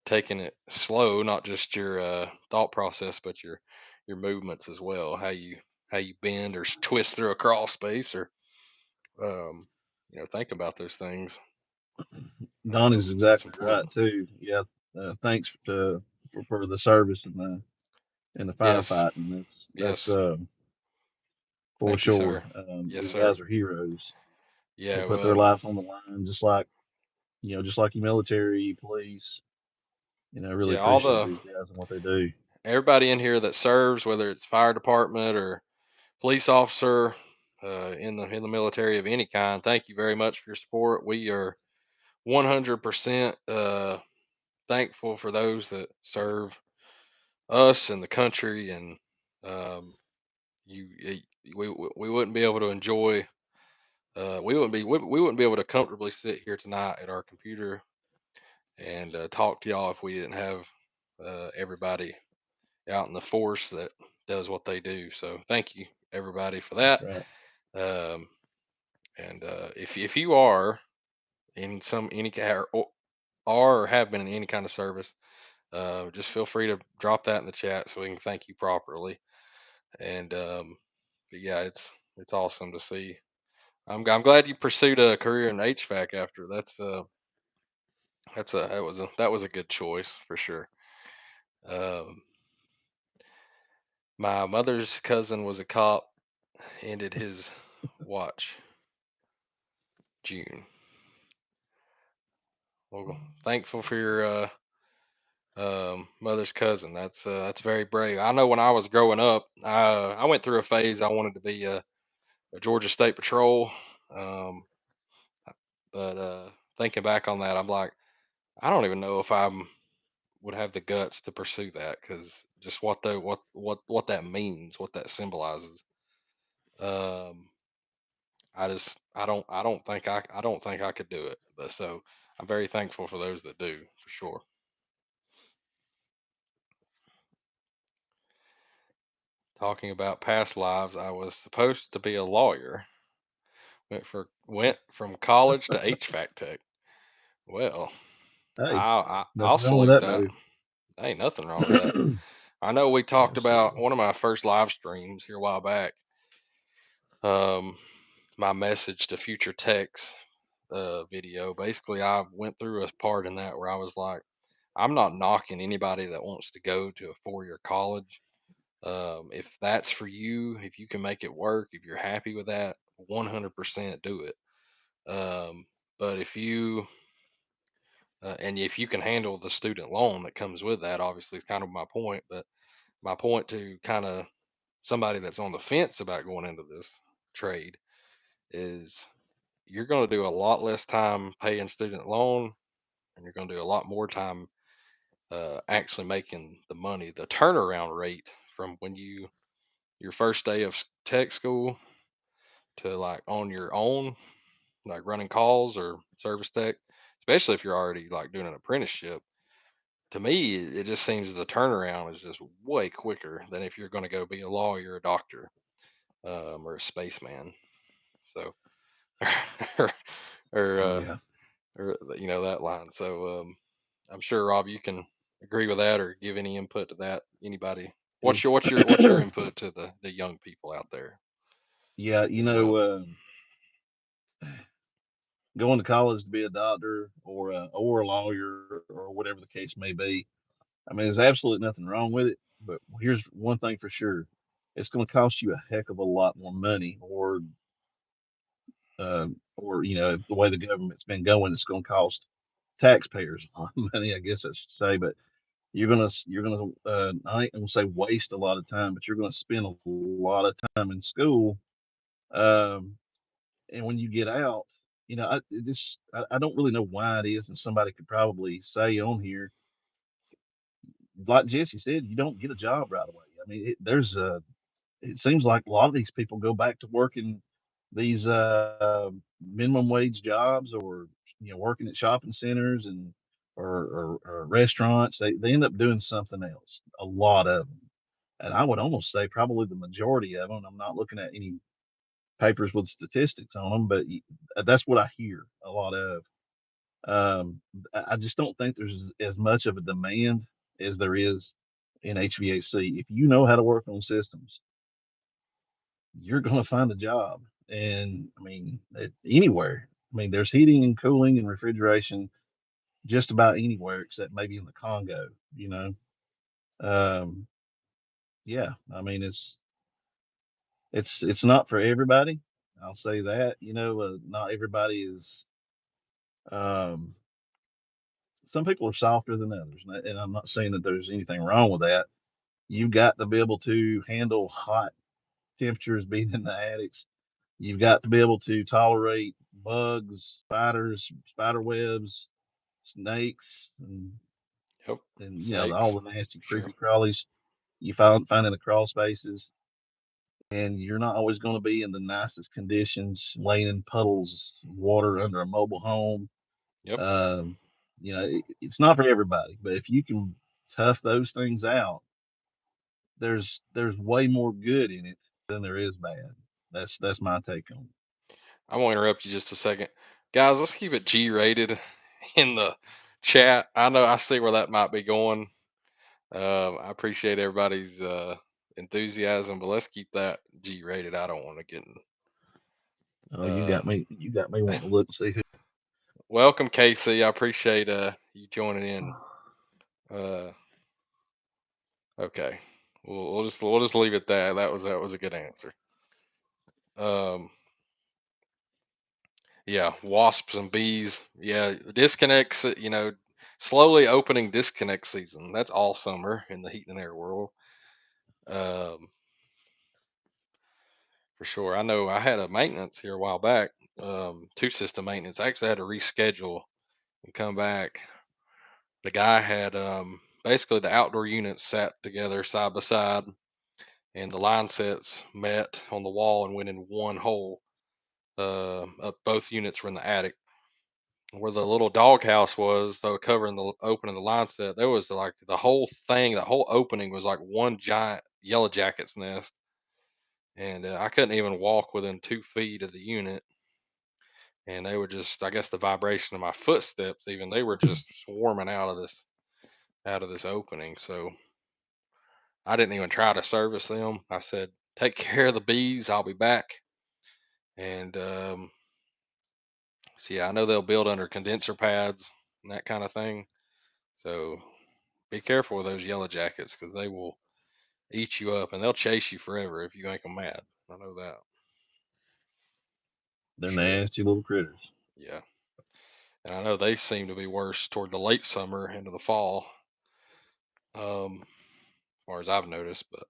taking it slow, not just your thought process, but your movements as well. How you bend or twist through a crawl space, or um, think about those things. Donnie's It's exactly right important. too. Yeah. Thanks for the service and the Yes, firefighting. That's yes. for Thank you, sure. sir. Yes, Those sir. guys are heroes. They Yeah. put their Well, lives on the line, just like your military, police. Really yeah. All appreciate the these guys and what they do. everybody in here that serves, whether it's fire department or police officer, in the military of any kind, thank you very much for your support. We are 100% thankful for those that serve us and the country, and um, we wouldn't be able to enjoy. We wouldn't be able to comfortably sit here tonight at our computer and talk to y'all if we didn't have everybody out in the force that does what they do. So thank you everybody for That's that. right. Um, and if you are in some any or are or have been in any kind of service, just feel free to drop that in the chat so we can thank you properly. And but yeah, it's awesome to see. I'm glad you pursued a career in HVAC after. That was a good choice for sure. Um, my mother's cousin was a cop. Ended his watch June. Well, thankful for your mother's cousin. That's very brave. I know when I was growing up, I went through a phase I wanted to be a Georgia State Patrol. Um, but thinking back on that, I'm like, I don't even know if I would have the guts to pursue that, because just what that means, what that symbolizes. Um, I don't think I could do it. But so I'm very thankful for those that do, for sure. Talking about past lives, I was supposed to be a lawyer. Went from college to HVAC tech. Well, Hey, I'll nothing wrong with salute that that. move. Ain't nothing wrong with that. I know we talked about Absolutely. one of my first live streams here a while back. Um, my message to future techs video. Basically, I went through a part in that where I was like, I'm not knocking anybody that wants to go to a 4-year college. If that's for you, if you can make it work, if you're happy with that, 100% do it. Um, but if you can handle the student loan that comes with that, obviously, is kind of my point. But my point to kind of somebody that's on the fence about going into this trade is you're going to do a lot less time paying student loan, and you're going to do a lot more time actually making the money. The turnaround rate from when your first day of tech school to like on your own, like running calls or service tech, especially if you're already like doing an apprenticeship. To me, it just seems the turnaround is just way quicker than if you're going to go be a lawyer, a doctor, or a spaceman. So, or, or, Oh uh, yeah. or that line. So, I'm sure Rob, you can agree with that or give any input to that. Anybody? Yeah. What's your input to the young people out there Yeah, as well? going to college to be a doctor or a lawyer or whatever the case may be. I mean, there's absolutely nothing wrong with it. But here's one thing for sure: it's going to cost you a heck of a lot more money, or if the way the government's been going, it's going to cost taxpayers a lot of money, I guess I should say. But you're gonna I ain't gonna say waste a lot of time, but you're gonna spend a lot of time in school. Um, and when you get out, I don't really know why it is, and somebody could probably say on here, like Jesse said, you don't get a job right away. I mean, it seems like a lot of these people go back to working these minimum wage jobs, or working at shopping centers and or restaurants. They end up doing something else. A lot of them, and I would almost say probably the majority of them. I'm not looking at any papers with statistics on them, but that's what I hear a lot of. I just don't think there's as much of a demand as there is in HVAC. If you know how to work on systems, you're going to find a job. And I mean, anywhere. I mean, there's heating and cooling and refrigeration just about anywhere except maybe in the Congo, you know. Um, yeah, I mean, it's not for everybody. I'll say that. Not everybody is. Um, some people are softer than others, and I'm not saying that there's anything wrong with that. You've got to be able to handle hot temperatures, being in the attics. You've got to be able to tolerate bugs, spiders, spider webs, snakes, Yep. and all Snakes, the nasty, for sure. creepy crawlies you find in the crawl spaces. And you're not always going to be in the nicest conditions, laying in puddles of water under a mobile home. Yep. Um, it's not for everybody, but if you can tough those things out, there's way more good in it than there is bad. That's my take on it. I'm gonna interrupt you just a second, guys. Let's keep it G rated in the chat. I know I see where that might be going. I appreciate everybody's enthusiasm, but let's keep that G rated. I don't want to get in. Oh, you Uh, got me. You got me wanting to look and see who. welcome, Casey. I appreciate you joining in. Uh, okay, we'll just leave it that. That was a good answer. Um, yeah, wasps and bees. Yeah, disconnects. Slowly opening disconnect season. That's all summer in the heat and air world. Um, for sure. I know I had a maintenance here a while back. Two system maintenance. I actually had to reschedule and come back. The guy had basically the outdoor units sat together side by side, and the line sets met on the wall and went in one hole. Both units were in the attic. Where the little doghouse was, though, covering the opening the line set, there was like the whole thing, the whole opening was like one giant yellow jacket's nest, and I couldn't even walk within 2 feet of the unit, and they were just, I guess, the vibration of my footsteps, even they were just swarming out of this opening. So I didn't even try to service them. I said, "Take care of the bees. I'll be back." And so yeah, I know they'll build under condenser pads and that kind of thing. So be careful with those yellow jackets because they will eat you up and they'll chase you forever if you make them mad. I know that for They're sure. nasty little critters. Yeah, and I know they seem to be worse toward the late summer into the fall, as far as I've noticed. But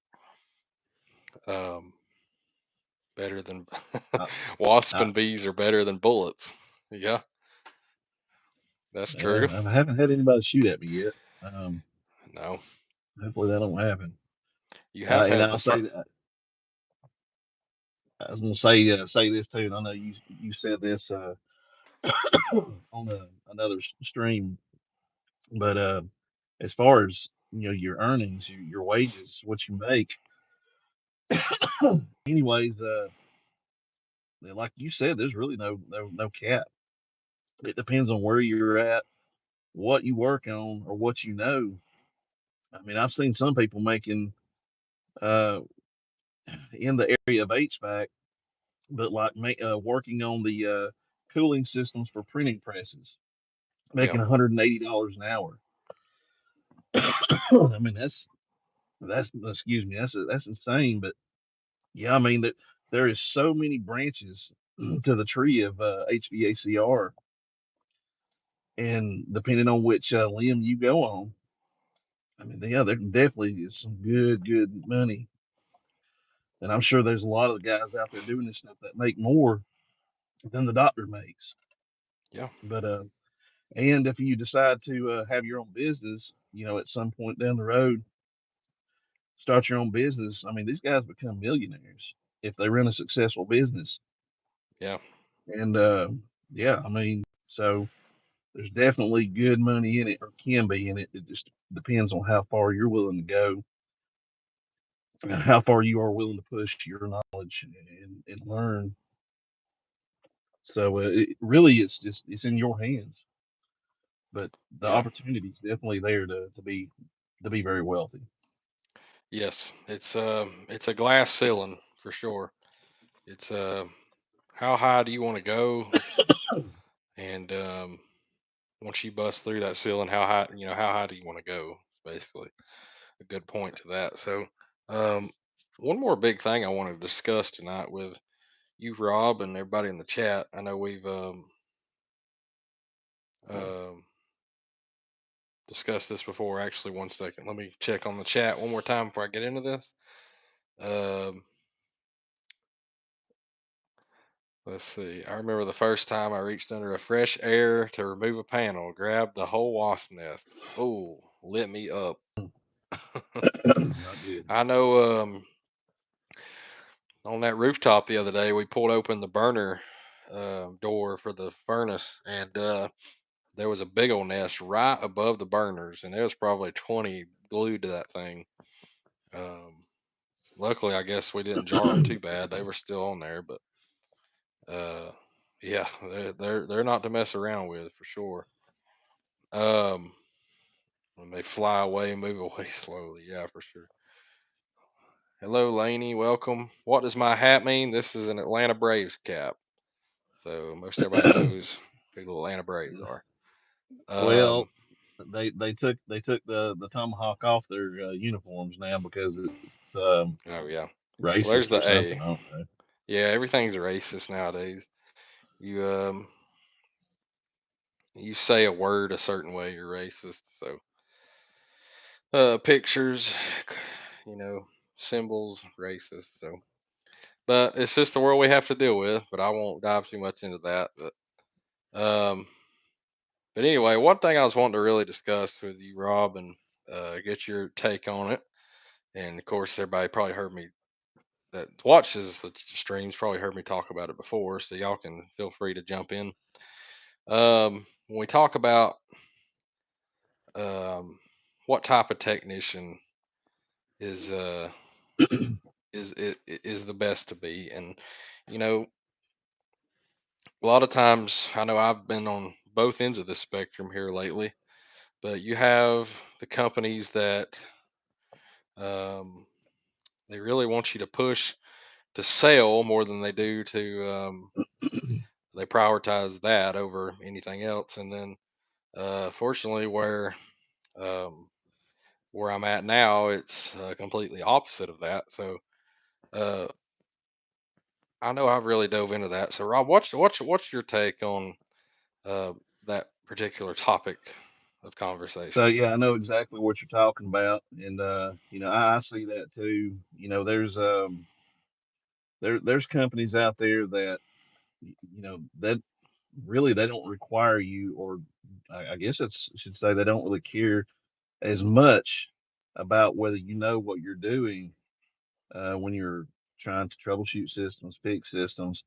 better than I, wasp I, and bees are better than bullets. Yeah, that's true. I haven't had anybody shoot at me yet. Um, No, Hopefully that don't happen. you have And had I'll the say first. that I was going to say this too, and I know you said this on another stream, but as far as your earnings, your wages, what you make, anyways, like you said, there's really no cap. It depends on where you're at, what you work on, or what you know. I mean, I've seen some people making uh, in the area of HVAC, but like working on the cooling systems for printing presses, Yeah, making $180 an hour. I mean, that's excuse me, that's insane. But Yeah, I mean, there is so many branches to the tree of HVACR, and depending on which limb you go on, I mean, yeah, there definitely is some good money, and I'm sure there's a lot of guys out there doing this stuff that make more than the doctor makes. Yeah, But and if you decide to have your own business, at some point down the road, start your own business. I mean, these guys become millionaires if they run a successful business. yeah, And yeah, I mean, so there's definitely good money in it, or can be in it. It just depends on how far you're willing to go, and how far you are willing to push your knowledge and learn. So it really it's in your hands, but the yeah. opportunity is definitely there to be very wealthy. Yes, it's a glass ceiling for sure. It's how high do you want to go, and once you bust through that ceiling, how high do you want to go? Basically, a good point to that. So, um, one more big thing I want to discuss tonight with you, Rob, and everybody in the chat. I know we've um discussed this before. Actually, one second. Let me check on the chat one more time before I get into this. Um, let's see. I remember the first time I reached under a fresh air to remove a panel, grabbed the whole wasp nest. Oh, lit me up. Not good. I know on that rooftop the other day, we pulled open the burner door for the furnace, and there was a big old nest right above the burners, and there was probably 20 glued to that thing. Um, Luckily, I guess we didn't jar them too bad. They were still on there, but uh, yeah, they're not to mess around with for sure. Um, when they fly away, move away slowly. Yeah, for sure. Hello, Laney. Welcome. What does my hat mean? This is an Atlanta Braves cap. So most everybody knows who the Atlanta Braves are. Well, Um, they took the tomahawk off their uniforms now because it's oh yeah. Well, racist there's or the something. A. I don't know. Yeah, everything's racist nowadays. You say a word a certain way, you're racist. So pictures, you know, symbols, racist. So, but it's just the world we have to deal with. But I won't dive too much into that. Um, but anyway, one thing I was wanting to really discuss with you, Rob, and get your take on it. And of course, everybody probably heard me that watches the streams probably heard me talk about it before, so y'all can feel free to jump in. When we talk about um, what type of technician is is the best to be, and you know, a lot of times I know I've been on both ends of the spectrum here lately, but you have the companies that um, they really want you to push to sell more than they do to they prioritize that over anything else. And then fortunately um, where I'm at now, it's completely opposite of that. So uh, I know I've really dove into that. So Rob, what's your take on uh, that particular topic of So conversation? yeah, I know exactly what you're talking about, and I see that too. There's companies out there that that really they don't require you, or I guess I should say they don't really care as much about whether you know what you're doing when you're trying to troubleshoot systems, fix systems.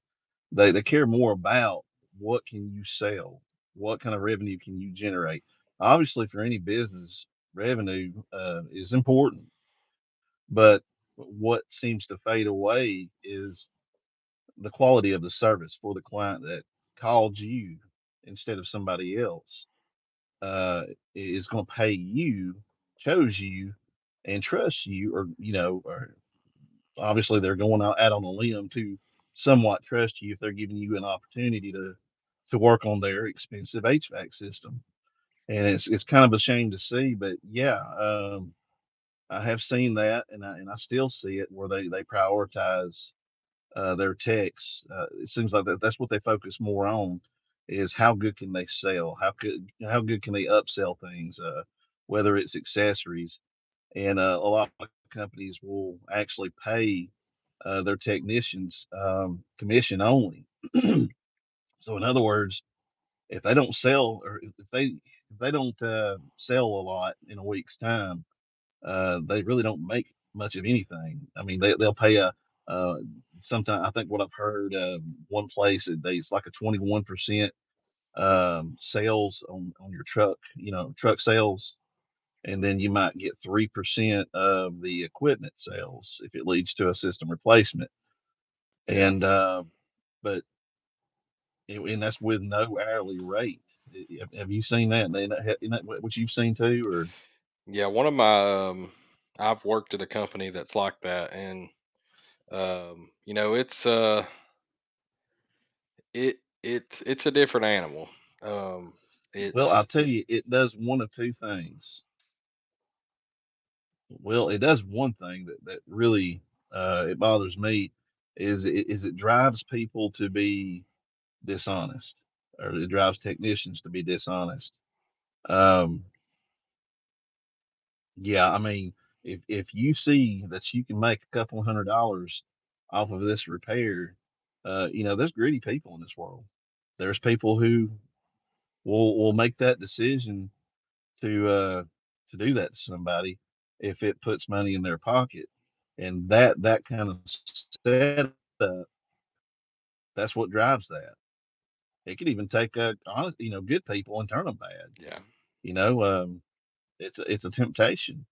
They care more about what can you sell, what kind of revenue can you generate. Obviously, for any business, revenue is important, but what seems to fade away is the quality of the service for the client that called you instead of somebody else. Is going to pay you, chose you, and trusts you, or obviously they're going out on a limb to somewhat trust you if they're giving you an opportunity to work on their expensive HVAC system. And it's kind of a shame to see, but yeah, I have seen that, and I still see it where they prioritize their techs. It seems like that's what they focus more on is how good can they sell, how good can they upsell things, whether it's accessories, and a lot of companies will actually pay their technicians commission only. So in other words, if they don't sell or if they don't sell a lot in a week's time, they really don't make much of anything. I mean, they'll pay a uh, sometimes I think what I've heard one place it's like a 21% sales on your truck, truck sales, and then you might get 3% of the equipment sales if it leads to a system replacement. Yeah. And but and that's with no hourly rate. Have you seen that? Isn't that what you've seen too, or Yeah, one of my I've worked at a company that's like that, and it's it's a different animal. Um, well, I'll it's tell you, it does one of two things. Well, it does one thing that really it bothers me is it drives people to be dishonest, or it drives technicians to be dishonest. Um, yeah, I mean, if you see that you can make a couple $100 off of this repair, there's greedy people in this world. There's people who will make that decision to uh to do that to somebody if it puts money in their pocket. And that kind of setup, that's what drives that. It could even take good people and turn them bad. yeah, You know, it's a temptation.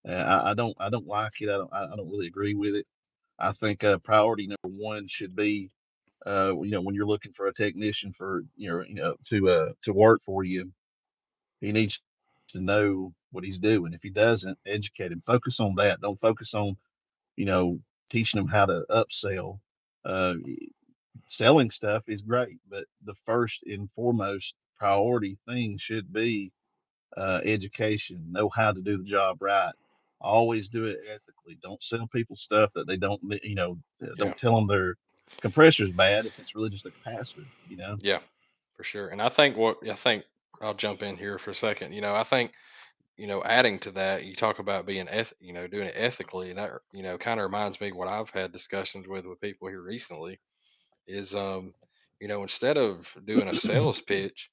I don't like it. I don't really agree with it. I think priority number one should be when you're looking for a technician for to work for you, he needs to know what he's doing. If he doesn't, educate him. Focus on that. Don't focus on, you know, teaching him how to upsell. Uh, Selling stuff is great, but the first and foremost priority thing should be education. Know how to do the job right. Always do it ethically. Don't sell people stuff that they don't, yeah, don't tell them their compressor's bad if it's really just a capacitor, yeah, for sure. And I think I'll jump in here for a second. I think adding to that, you talk about being doing it ethically. That kind of reminds me what I've had discussions with people here recently is instead of doing a sales pitch,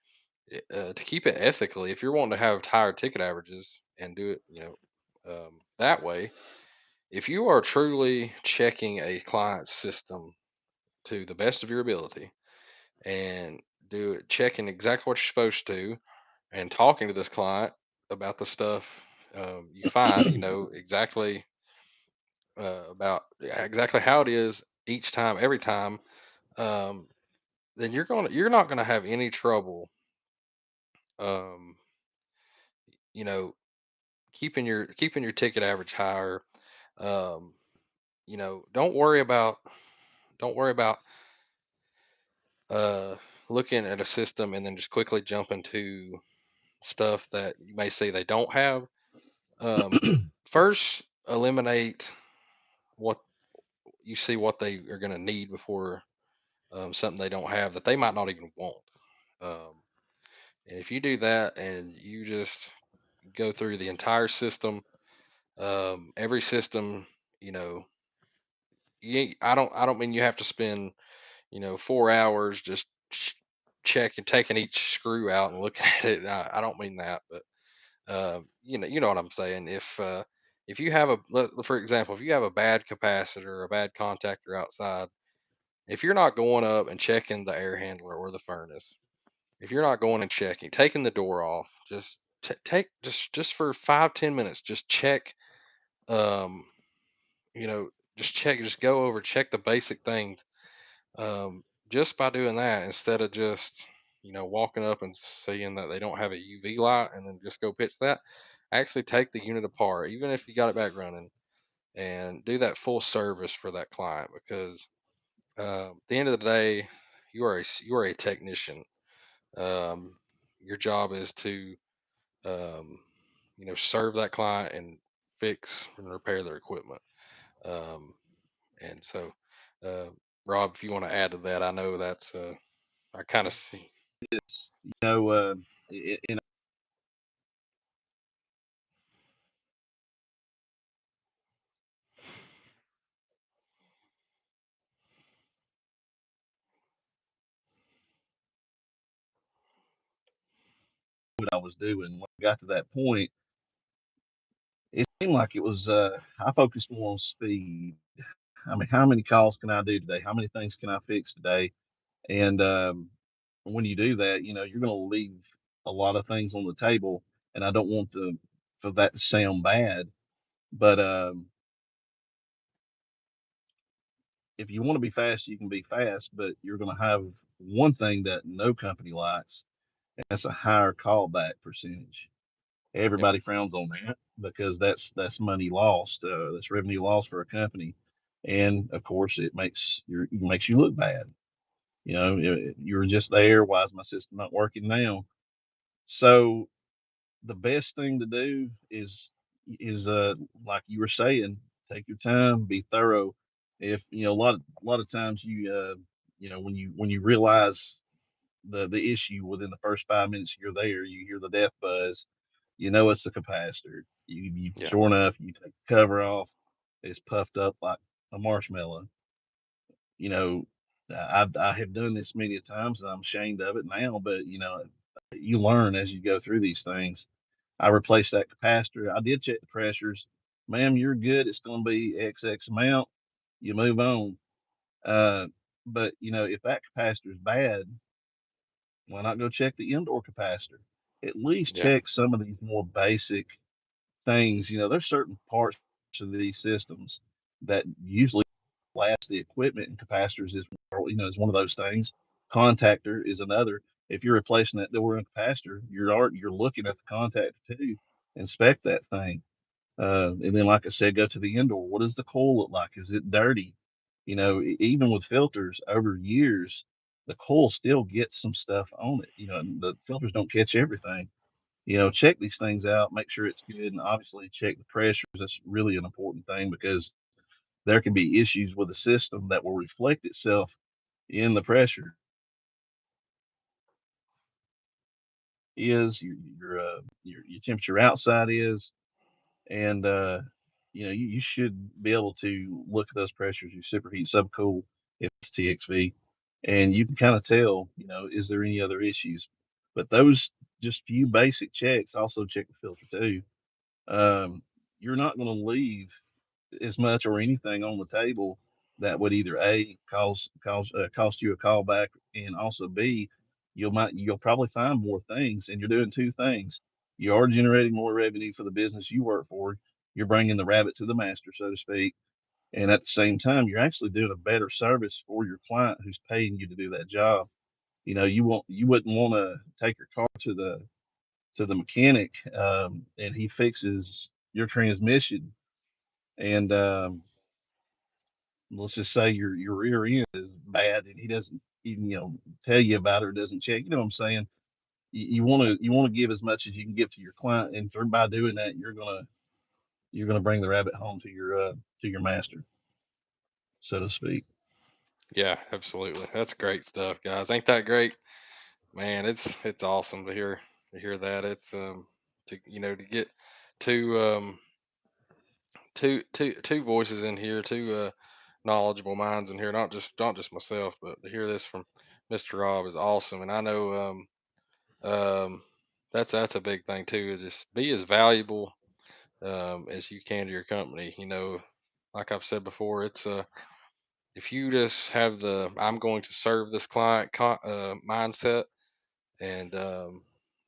to keep it ethically, if you're wanting to have higher ticket averages and do it, that way, if you are truly checking a client's system to the best of your ability and do it checking exactly what you're supposed to and talking to this client about the stuff you find, exactly about exactly how it is each time, every time, um, then you're not gonna have any trouble, um, you know, keeping your ticket average higher. Um, don't worry about uh, looking at a system and then just quickly jumping to stuff that you may say they don't have. Um, First, eliminate what you see what they are going to need before something they don't have that they might not even want. Um, and if you do that and you just go through the entire system, every system, you know, I don't mean you have to spend 4 hours just checking, taking each screw out and looking at it. I don't mean that, but you know what I'm saying. If you have for example, if you have a bad capacitor or a bad contactor outside, if you're not going up and checking the air handler or the furnace, if you're not going and checking, taking the door off, just take just for 5-10 minutes, just check. Um, you know, just check, just go over, check the basic things. Just by doing that, instead of just walking up and seeing that they don't have a UV light and then just go pitch that, actually take the unit apart, even if you got it back running, and do that full service for that client because at the end of the day, you are a technician. Your job is to um, serve that client and fix and repair their equipment. Um, and so, uh, Rob, if you want to add to that, I know that's I kind of see. It's, you know, and what I was doing when I got to that point, it seemed like it was. I focused more on speed. I mean, how many calls can I do today? How many things can I fix today? And when you do that, you're going to leave a lot of things on the table. And I don't want to for that to sound bad, but if you want to be fast, you can be fast. But you're going to have one thing that no company likes, and that's a higher callback percentage. Yeah, Everybody frowns on that because that's money lost, that's revenue lost for a company, and of course it makes you look bad. You were just there. Why is my system not working now? So the best thing to do is like you were saying, take your time, be thorough. If a lot of times when you realize the issue within the first 5 minutes you're there, you hear the death buzz, it's the capacitor. You yeah, sure enough, you take the cover off, it's puffed up like a marshmallow. You know, I have done this many times and I'm ashamed of it now, but you learn as you go through these things. I replaced that capacitor. I did check the pressures. Ma'am, you're good. It's going to be XX amount. You move on. Uh, but if that capacitor is bad, why not go check the indoor capacitor? At least yeah, check some of these more basic things. There's certain parts of these systems that usually last the equipment, and capacitors is one of those things. Contactor is another. If you're replacing that door and capacitor, you're looking at the contactor too. Inspect that thing. And then, like I said, go to the indoor. What does the coil look like? Is it dirty? Even with filters over years, the coil still gets some stuff on it. The filters don't catch everything. Check these things out, make sure it's good, and obviously check the pressures. That's really an important thing because there can be issues with the system that will reflect itself in the pressure. Is your temperature outside is, and you should be able to look at those pressures, your superheat, subcool, if it's TXV, and you can kind of tell, is there any other issues? But those just few basic checks. Also check the filter too. um, you're not going to leave as much or anything on the table that would either a cost you a callback, and also b you'll probably find more things, and you're doing two things. You are generating more revenue for the business you work for. You're bringing the rabbit to the master, so to speak, and at the same time, you're actually doing a better service for your client who's paying you to do that job. You wouldn't want to take your car to the mechanic, and he fixes your transmission, and let's just say your rear end is bad, and he doesn't even tell you about it or doesn't check. You know what I'm saying? You want to give as much as you can give to your client, and by doing that, you're gonna bring the rabbit home to your master, so to speak. yeah. Absolutely, that's great stuff, guys. Ain't that great, man? It's awesome to hear that. It's to to get two two voices in here, two knowledgeable minds in here, not just myself, but to hear this from Mr. Rob is awesome. And I know that's a big thing too. Just be as valuable as you can to your company. Like I've said before, it's if you just have the I'm going to serve this client mindset, and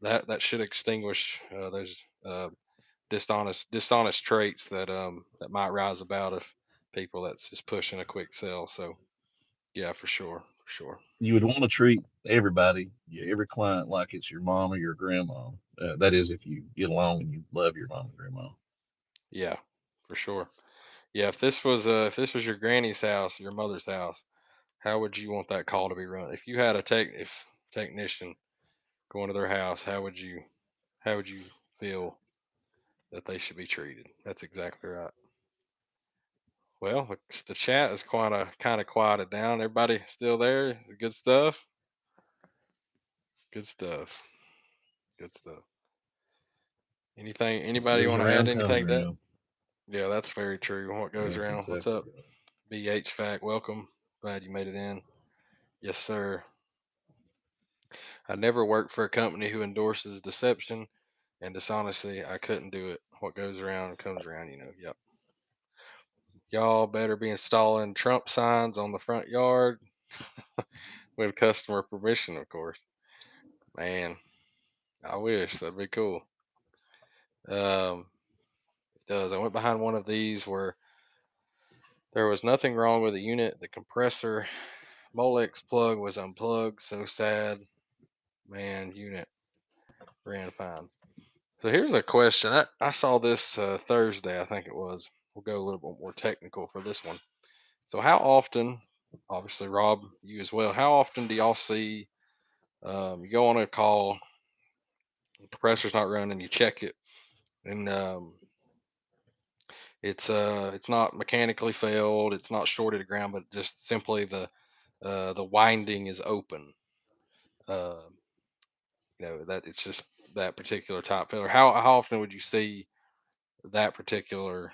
that should extinguish those dishonest traits that might rise about if people that's just pushing a quick sell. So yeah, for sure, for sure. You would want to treat everybody, every client, like it's your mom or your grandma. That is, if you get along and you love your mom and grandma. Yeah, for sure. Yeah, if this was your granny's house, your mother's house, how would you want that call to be run? If you had a technician going to their house, how would you feel? that they should be treated. That's exactly right. Well, the chat is kind of quieted down. Everybody still there? Good stuff. Good stuff. Good stuff. Anything? What Anybody goes want to add around comes anything to that? around. Yeah, that's very true. What goes That's around? What's exactly up? right. BHVAC, welcome. Glad you made it in. Yes, sir. I never worked for a company who endorses deception and dishonesty. I couldn't do it. What goes around comes around, Yep. Y'all better be installing Trump signs on the front yard with customer permission, of course. Man, I wish that'd be cool. Um, it does. I went behind one of these where there was nothing wrong with the unit. The compressor Molex plug was unplugged. So sad. Man, unit ran fine. So here's a question. I saw this Thursday, I think it was. We'll go a little bit more technical for this one. So, how often, obviously, Rob, you as well, how often do y'all see you go on a call, the compressor's not running, you check it, and it's not mechanically failed, it's not shorted to ground, but just simply the winding is open. Uh, that it's just that particular type failure. How often would you see that particular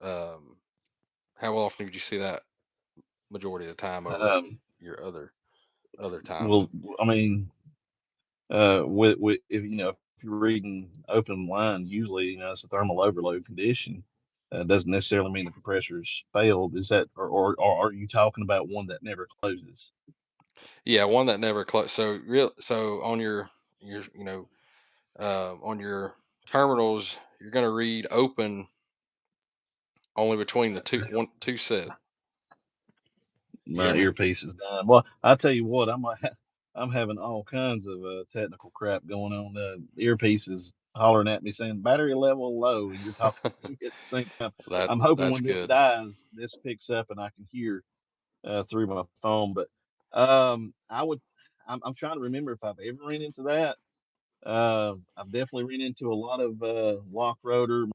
um, how often would you see that majority of the time over Um, your other times? well, I mean, with if if you're reading open line, usually it's a thermal overload condition. Doesn't necessarily mean the compressor's failed. Is that, or are you talking about one that never closes? Yeah, one that never closed. So on your on your terminals, you're going to read open only between the two set. You hear My me? earpiece is dying. Well, I tell you what, I'm having all kinds of technical crap going on. The earpiece is hollering at me saying battery level low, and you're talking to me at the same time. That I'm hoping that's when this good. dies, this picks up and I can hear through my phone. But I would, I'm trying to remember if I've ever ran into that. I've definitely ran into a lot of lock rotor,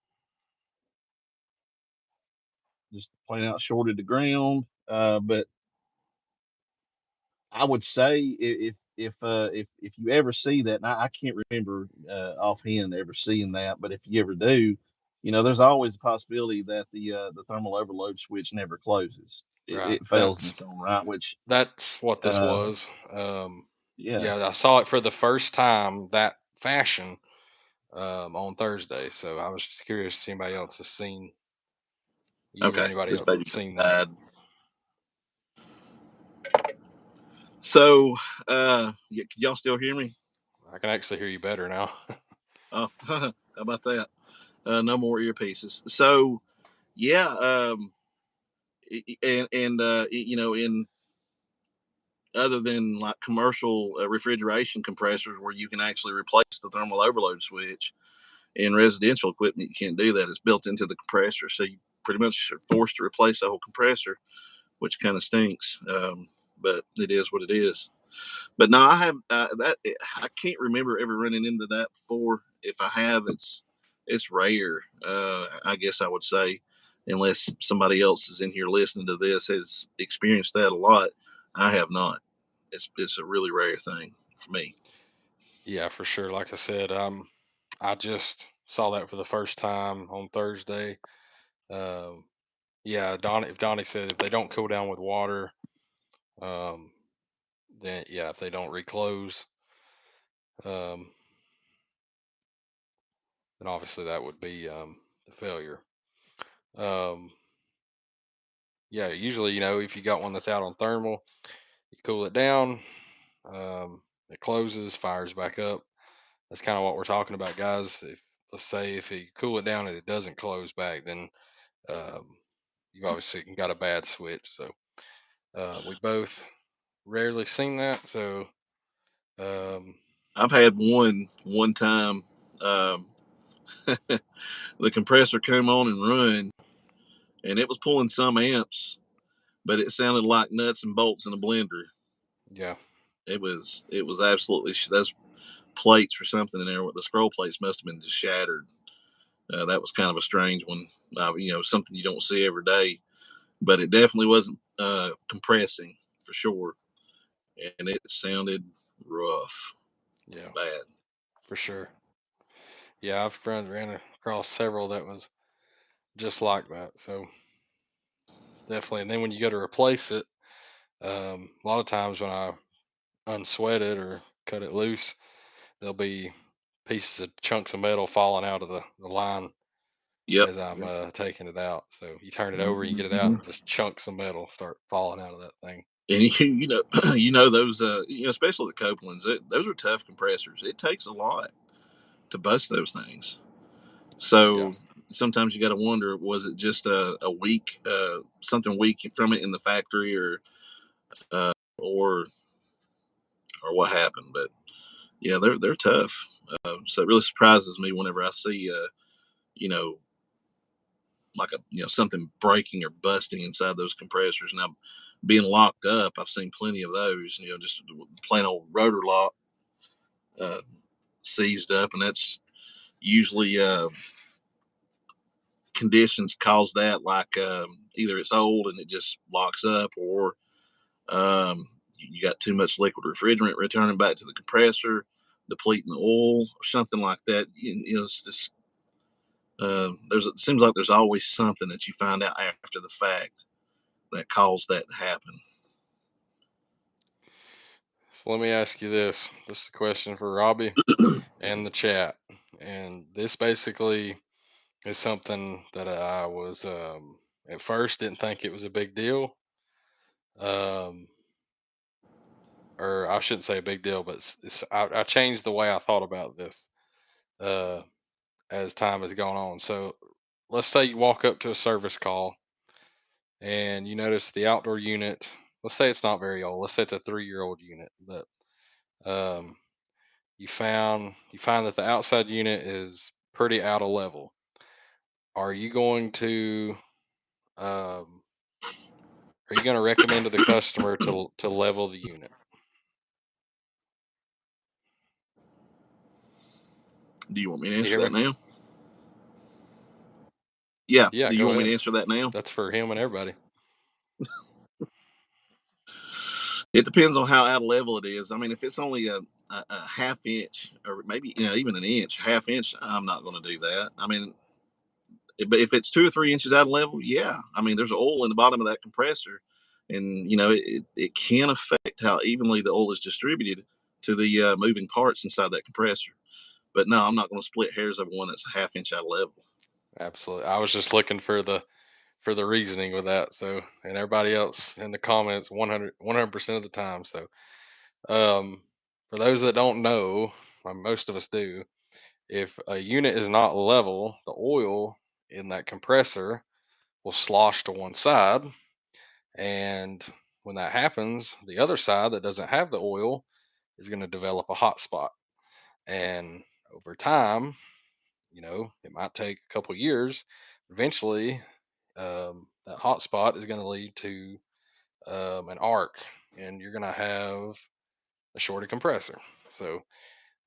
just plain out shorted the ground. But I would say if you ever see that, and I can't remember offhand ever seeing that, but if you ever do, there's always a possibility that the thermal overload switch never closes. Right. It fails in its own right, which That's what this uh, was. yeah. Yeah, I saw it for the first time that fashion on Thursday. So I was just curious if anybody else has seen you or Okay, anybody this else baby has seen that. died. So, can y'all still hear me? I can actually hear you better now. Oh, how about that? No more earpieces. So, yeah, in other than like commercial refrigeration compressors where you can actually replace the thermal overload switch, in residential equipment you can't do that. It's built into the compressor, so you pretty much are forced to replace the whole compressor, which kind of stinks. But it is what it is. But no, I have that. I can't remember ever running into that before. If I have, it's rare. I guess I would say, unless somebody else is in here listening to this has experienced that a lot. I have not. It's a really rare thing for me. Yeah, for sure. Like I said, I just saw that for the first time on Thursday. Um, yeah, Donnie said if they don't cool down with water, um, then yeah, if they don't reclose, um, then obviously that would be the failure. Um, yeah, usually if you got one that's out on thermal, you cool it down, it closes, fires back up. That's kind of what we're talking about, guys. If let's say if you cool it down and it doesn't close back, then um, you've obviously got a bad switch. So we both rarely seen that. So um, I've had one time. Um, the compressor came on and run, and it was pulling some amps, but it sounded like nuts and bolts in a blender. yeah, It was absolutely those plates or something in there. The scroll plates must have been just shattered. That was kind of a strange one. Something you don't see every day, but it definitely wasn't compressing for sure, and it sounded rough, Yeah, bad. for sure. Yeah, I've ran across several that was just like that. So definitely. And then when you go to replace it, a lot of times when I unsweat it or cut it loose, there'll be pieces of chunks of metal falling out of the line Yep. as I'm taking it out. So you turn it over, you get it out, Mhm. and just chunks of metal start falling out of that thing. And those especially the Copelands, those are tough compressors. It takes a lot to bust those things. Yeah. So sometimes you got to wonder, was it just a weak something weak from it in the factory, or what happened? But yeah, they're tough. So it really surprises me whenever I see you know like something breaking or busting inside those compressors. Now, being locked up, I've seen plenty of those. Just plain old rotor lock uh, seized up, and that's usually conditions cause that, like either it's old and it just locks up, or you got too much liquid refrigerant returning back to the compressor, depleting the oil, or something like that. It's just it seems like there's always something that you find out after the fact that caused that to happen. So let me ask you this. This is a question for Robbie and the chat. And this basically is something that I was at first didn't think it was a big deal. Um, or I shouldn't say a big deal, but I changed the way I thought about this uh, as time has gone on. So let's say you walk up to a service call and you notice the outdoor unit. Let's say it's not very old. Let's say it's a 3-year-old unit, but um, you find that the outside unit is pretty out of level. Are you going to um, recommend to the customer to level the unit? Do you want me to You answer hear me? that now? Yeah. Yeah, Do you go want me to ahead. answer that now? That's for him and everybody. It depends on how out of level it is. I mean, if it's only a half inch, or maybe even an inch, half inch, I'm not going to do that. I mean, but if it's 2 or 3 inches out of level, yeah. I mean, there's oil in the bottom of that compressor, and it can affect how evenly the oil is distributed to the moving parts inside that compressor. But no, I'm not going to split hairs over one that's a half inch out of level. Absolutely. I was just looking for the reasoning with that. So, and everybody else in the comments 100% of the time. So, um, for those that don't know, most of us do, if a unit is not level, the oil in that compressor will slosh to one side. And when that happens, the other side that doesn't have the oil is going to develop a hot spot. And over time, it might take a couple years. Eventually, that hot spot is going to lead to an arc, and you're going to have a shorted compressor. So,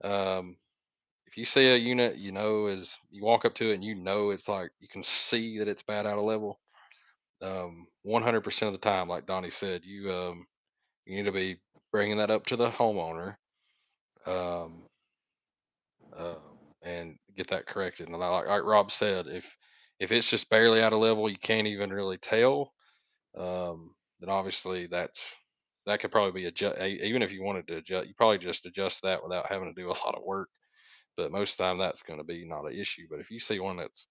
um, if you see a unit, is you walk up to it and it's like you can see that it's bad out of level. 100% of the time, like Donnie said, you need to be bringing that up to the homeowner, um, uh, and get that corrected. And like Rob said, if it's just barely out of level, you can't even really tell. Then obviously that could probably be even if you wanted to adjust, you probably just adjust that without having to do a lot of work. But most of the time, that's going to be not an issue. But if you see one that's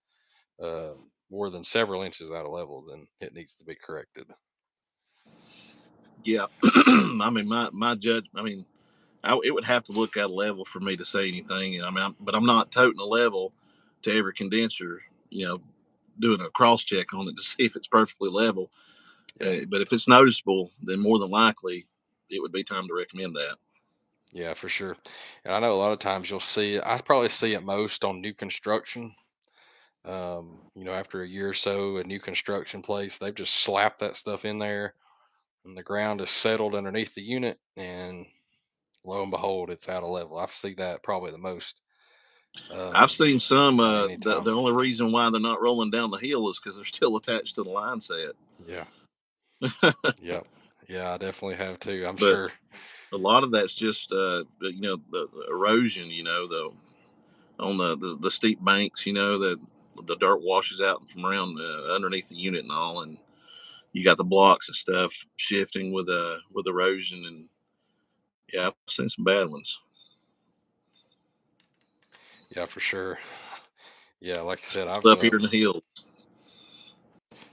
more than several inches out of level, then it needs to be corrected. Yeah. I mean, my judge. I mean, it would have to look out of level for me to say anything. I mean, but I'm not toting a level to every condenser. Doing a cross check on it to see if it's perfectly level. Yeah, But if it's noticeable, then more than likely it would be time to recommend that. yeah, for sure. And I know a lot of times you'll see it. I probably see it most on new construction. After a year or so, a new construction place, they've just slapped that stuff in there, and the ground is settled underneath the unit, and lo and behold, it's out of level. I see that probably the most. I've um, seen some. at any The time. only reason why they're not rolling down the hill is because they're still attached to the line set. Yeah. Yep. Yeah, I definitely have too. I'm But sure. a lot of that's just the erosion. On the steep banks. The dirt washes out from around underneath the unit and all, and you got the blocks and stuff shifting with erosion. And yeah, I've seen some bad ones Yeah, for sure. Yeah, like I said, up here in the hills.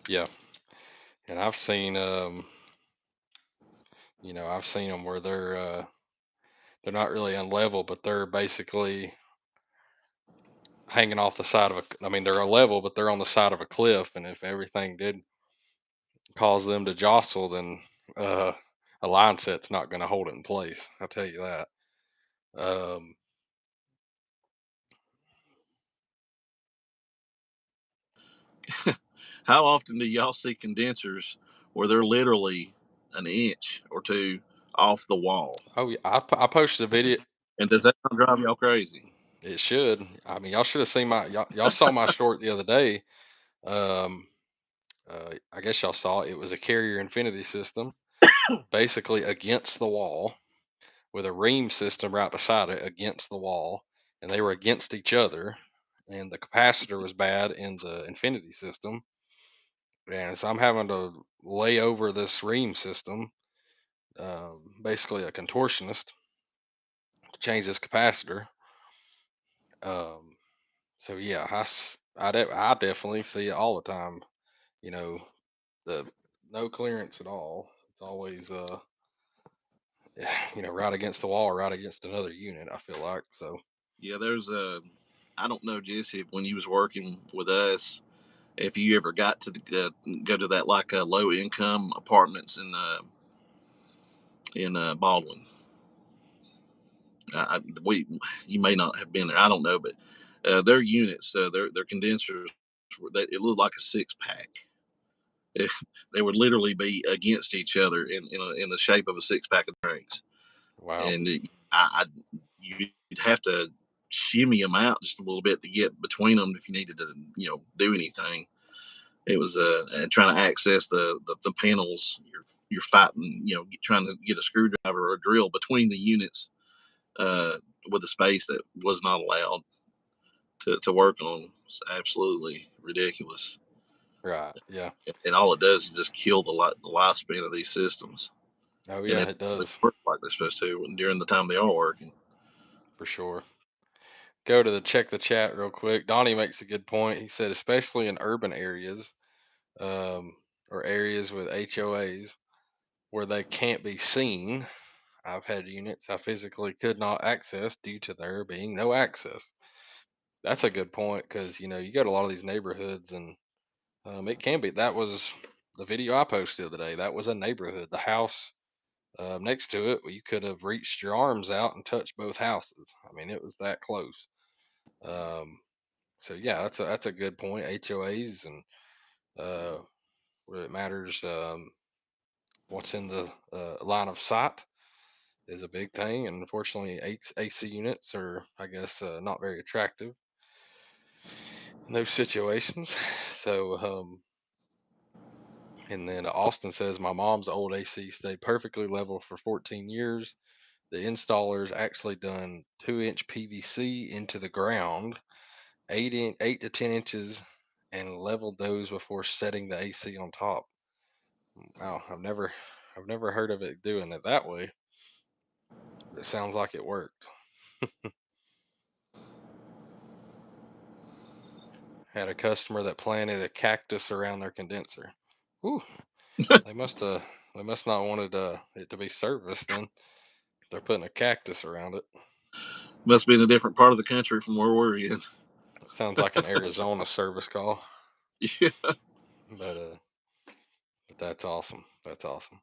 yeah, and I've seen I've seen them where they're not really unlevel, but they're basically hanging off the side of a. I mean, they're a level, but they're on the side of a cliff, and if everything did cause them to jostle, then uh, a line set's not going to hold it in place. I'll tell you that. Um, How often do y'all see condensers where they're literally an inch or two off the wall? oh yeah, I posted a video. And does that not drive y'all crazy? It should. I mean, y'all should have seen y'all saw my short the other day. Um, I guess y'all saw it. It was a carrier infinity system, basically against the wall, with a ream system right beside it against the wall, and they were against each other. And the capacitor was bad in the infinity system, and so I'm having to lay over this ream system, basically a contortionist, to change this capacitor. Um, so yeah, I definitely see it all the time. You know, the no clearance at all. It's always right against the wall, or right against another unit. I feel like so. Yeah, there's a. I don't know, Jesse, when you was working with us, if you ever got to go to that like low income apartments in Baldwin. We You may not have been there. I don't know, but their units, their condensers, that it looked like a six pack. They would literally be against each other in the shape of a six pack of drinks, Wow. and you'd have to shimmy them out just a little bit to get between them if you needed to do anything. It was and trying to access the panels. You're fighting, trying to get a screwdriver or a drill between the units uh, with a space that was not allowed to work on. It's absolutely ridiculous. Right. Yeah. And all it does is just kill the lifespan of these systems. Oh And yeah, it they does work like they're supposed to during the time they are working. for sure. Go to the check the chat real quick. Donnie makes a good point. He said, especially in urban areas, um, or areas with HOAs where they can't be seen. I've had units I physically could not access due to there being no access. That's a good point because you go to a lot of these neighborhoods, and it can be. That was the video I posted the other day. That was a neighborhood. The house next to it, you could have reached your arms out and touched both houses. I mean, it was that close. Um, so yeah, that's a good point. HOAs and uh, where it matters, what's in the line of sight is a big thing. And unfortunately, AC units are, I guess, not very attractive in those situations. So, and then Austin says my mom's old AC stayed perfectly level for 14 years. The installer's actually done 2-inch PVC into the ground, 8 to 10 inches, and leveled those before setting the AC on top. Wow, I've never heard of it doing it that way. But it sounds like it worked. Had a customer that planted a cactus around their condenser. Ooh, they must not wanted it to be serviced then. They're putting a cactus around it. Must be in a different part of the country from where we're in. It sounds like an Arizona service call. Yeah. But but that's awesome. That's awesome.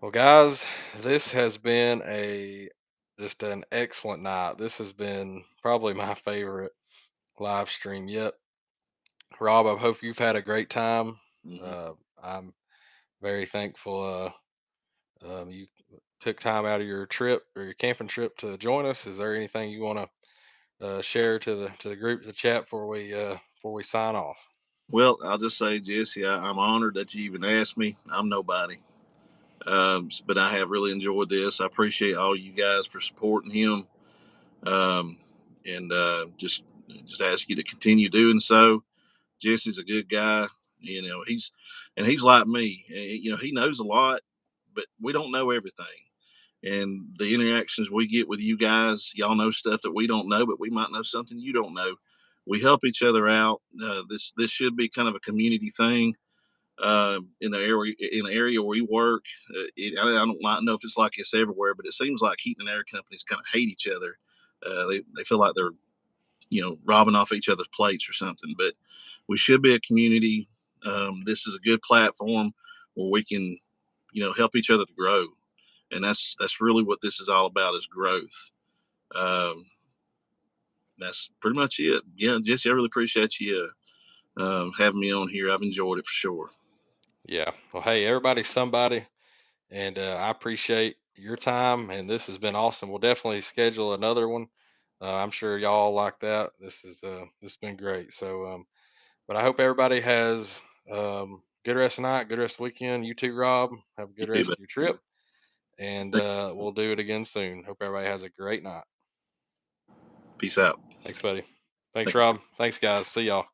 Well, guys, this has been a just an excellent night. This has been probably my favorite live stream yet. Rob, I hope you've had a great time. Mm-hmm. I'm very thankful you took time out of your trip or your camping trip to join us. Is there anything you want to share to the group, the chat before we sign off? Well, I'll just say, Jesse, I'm honored that you even asked me. I'm nobody. But I have really enjoyed this. I appreciate all you guys for supporting him, um, and just ask you to continue doing so. Jesse's a good guy. He's like me. He knows a lot, but we don't know everything. And the interactions we get with you guys, y'all know stuff that we don't know, but we might know something you don't know. We help each other out. This should be kind of a community thing in the area where we work. I don't know if it's like this everywhere, but it seems like heating and air companies kind of hate each other. They feel like they're robbing off each other's plates or something. But we should be a community. This is a good platform where we can help each other to grow, and that's really what this is all about, is growth. Um, that's pretty much it. Yeah, Jesse, I really appreciate you having me on here. I've enjoyed it for sure. Yeah. Well, hey, everybody's somebody, and I appreciate your time. And this has been awesome. We'll definitely schedule another one. I'm sure y'all like that. This has been great. So, but I hope everybody has good rest of the night, good rest of the weekend. You too, Rob. Have a good You rest too, of your trip, and we'll do it again soon. Hope everybody has a great night. peace out. Thanks, buddy. Thanks, Rob. Thanks, guys. See y'all.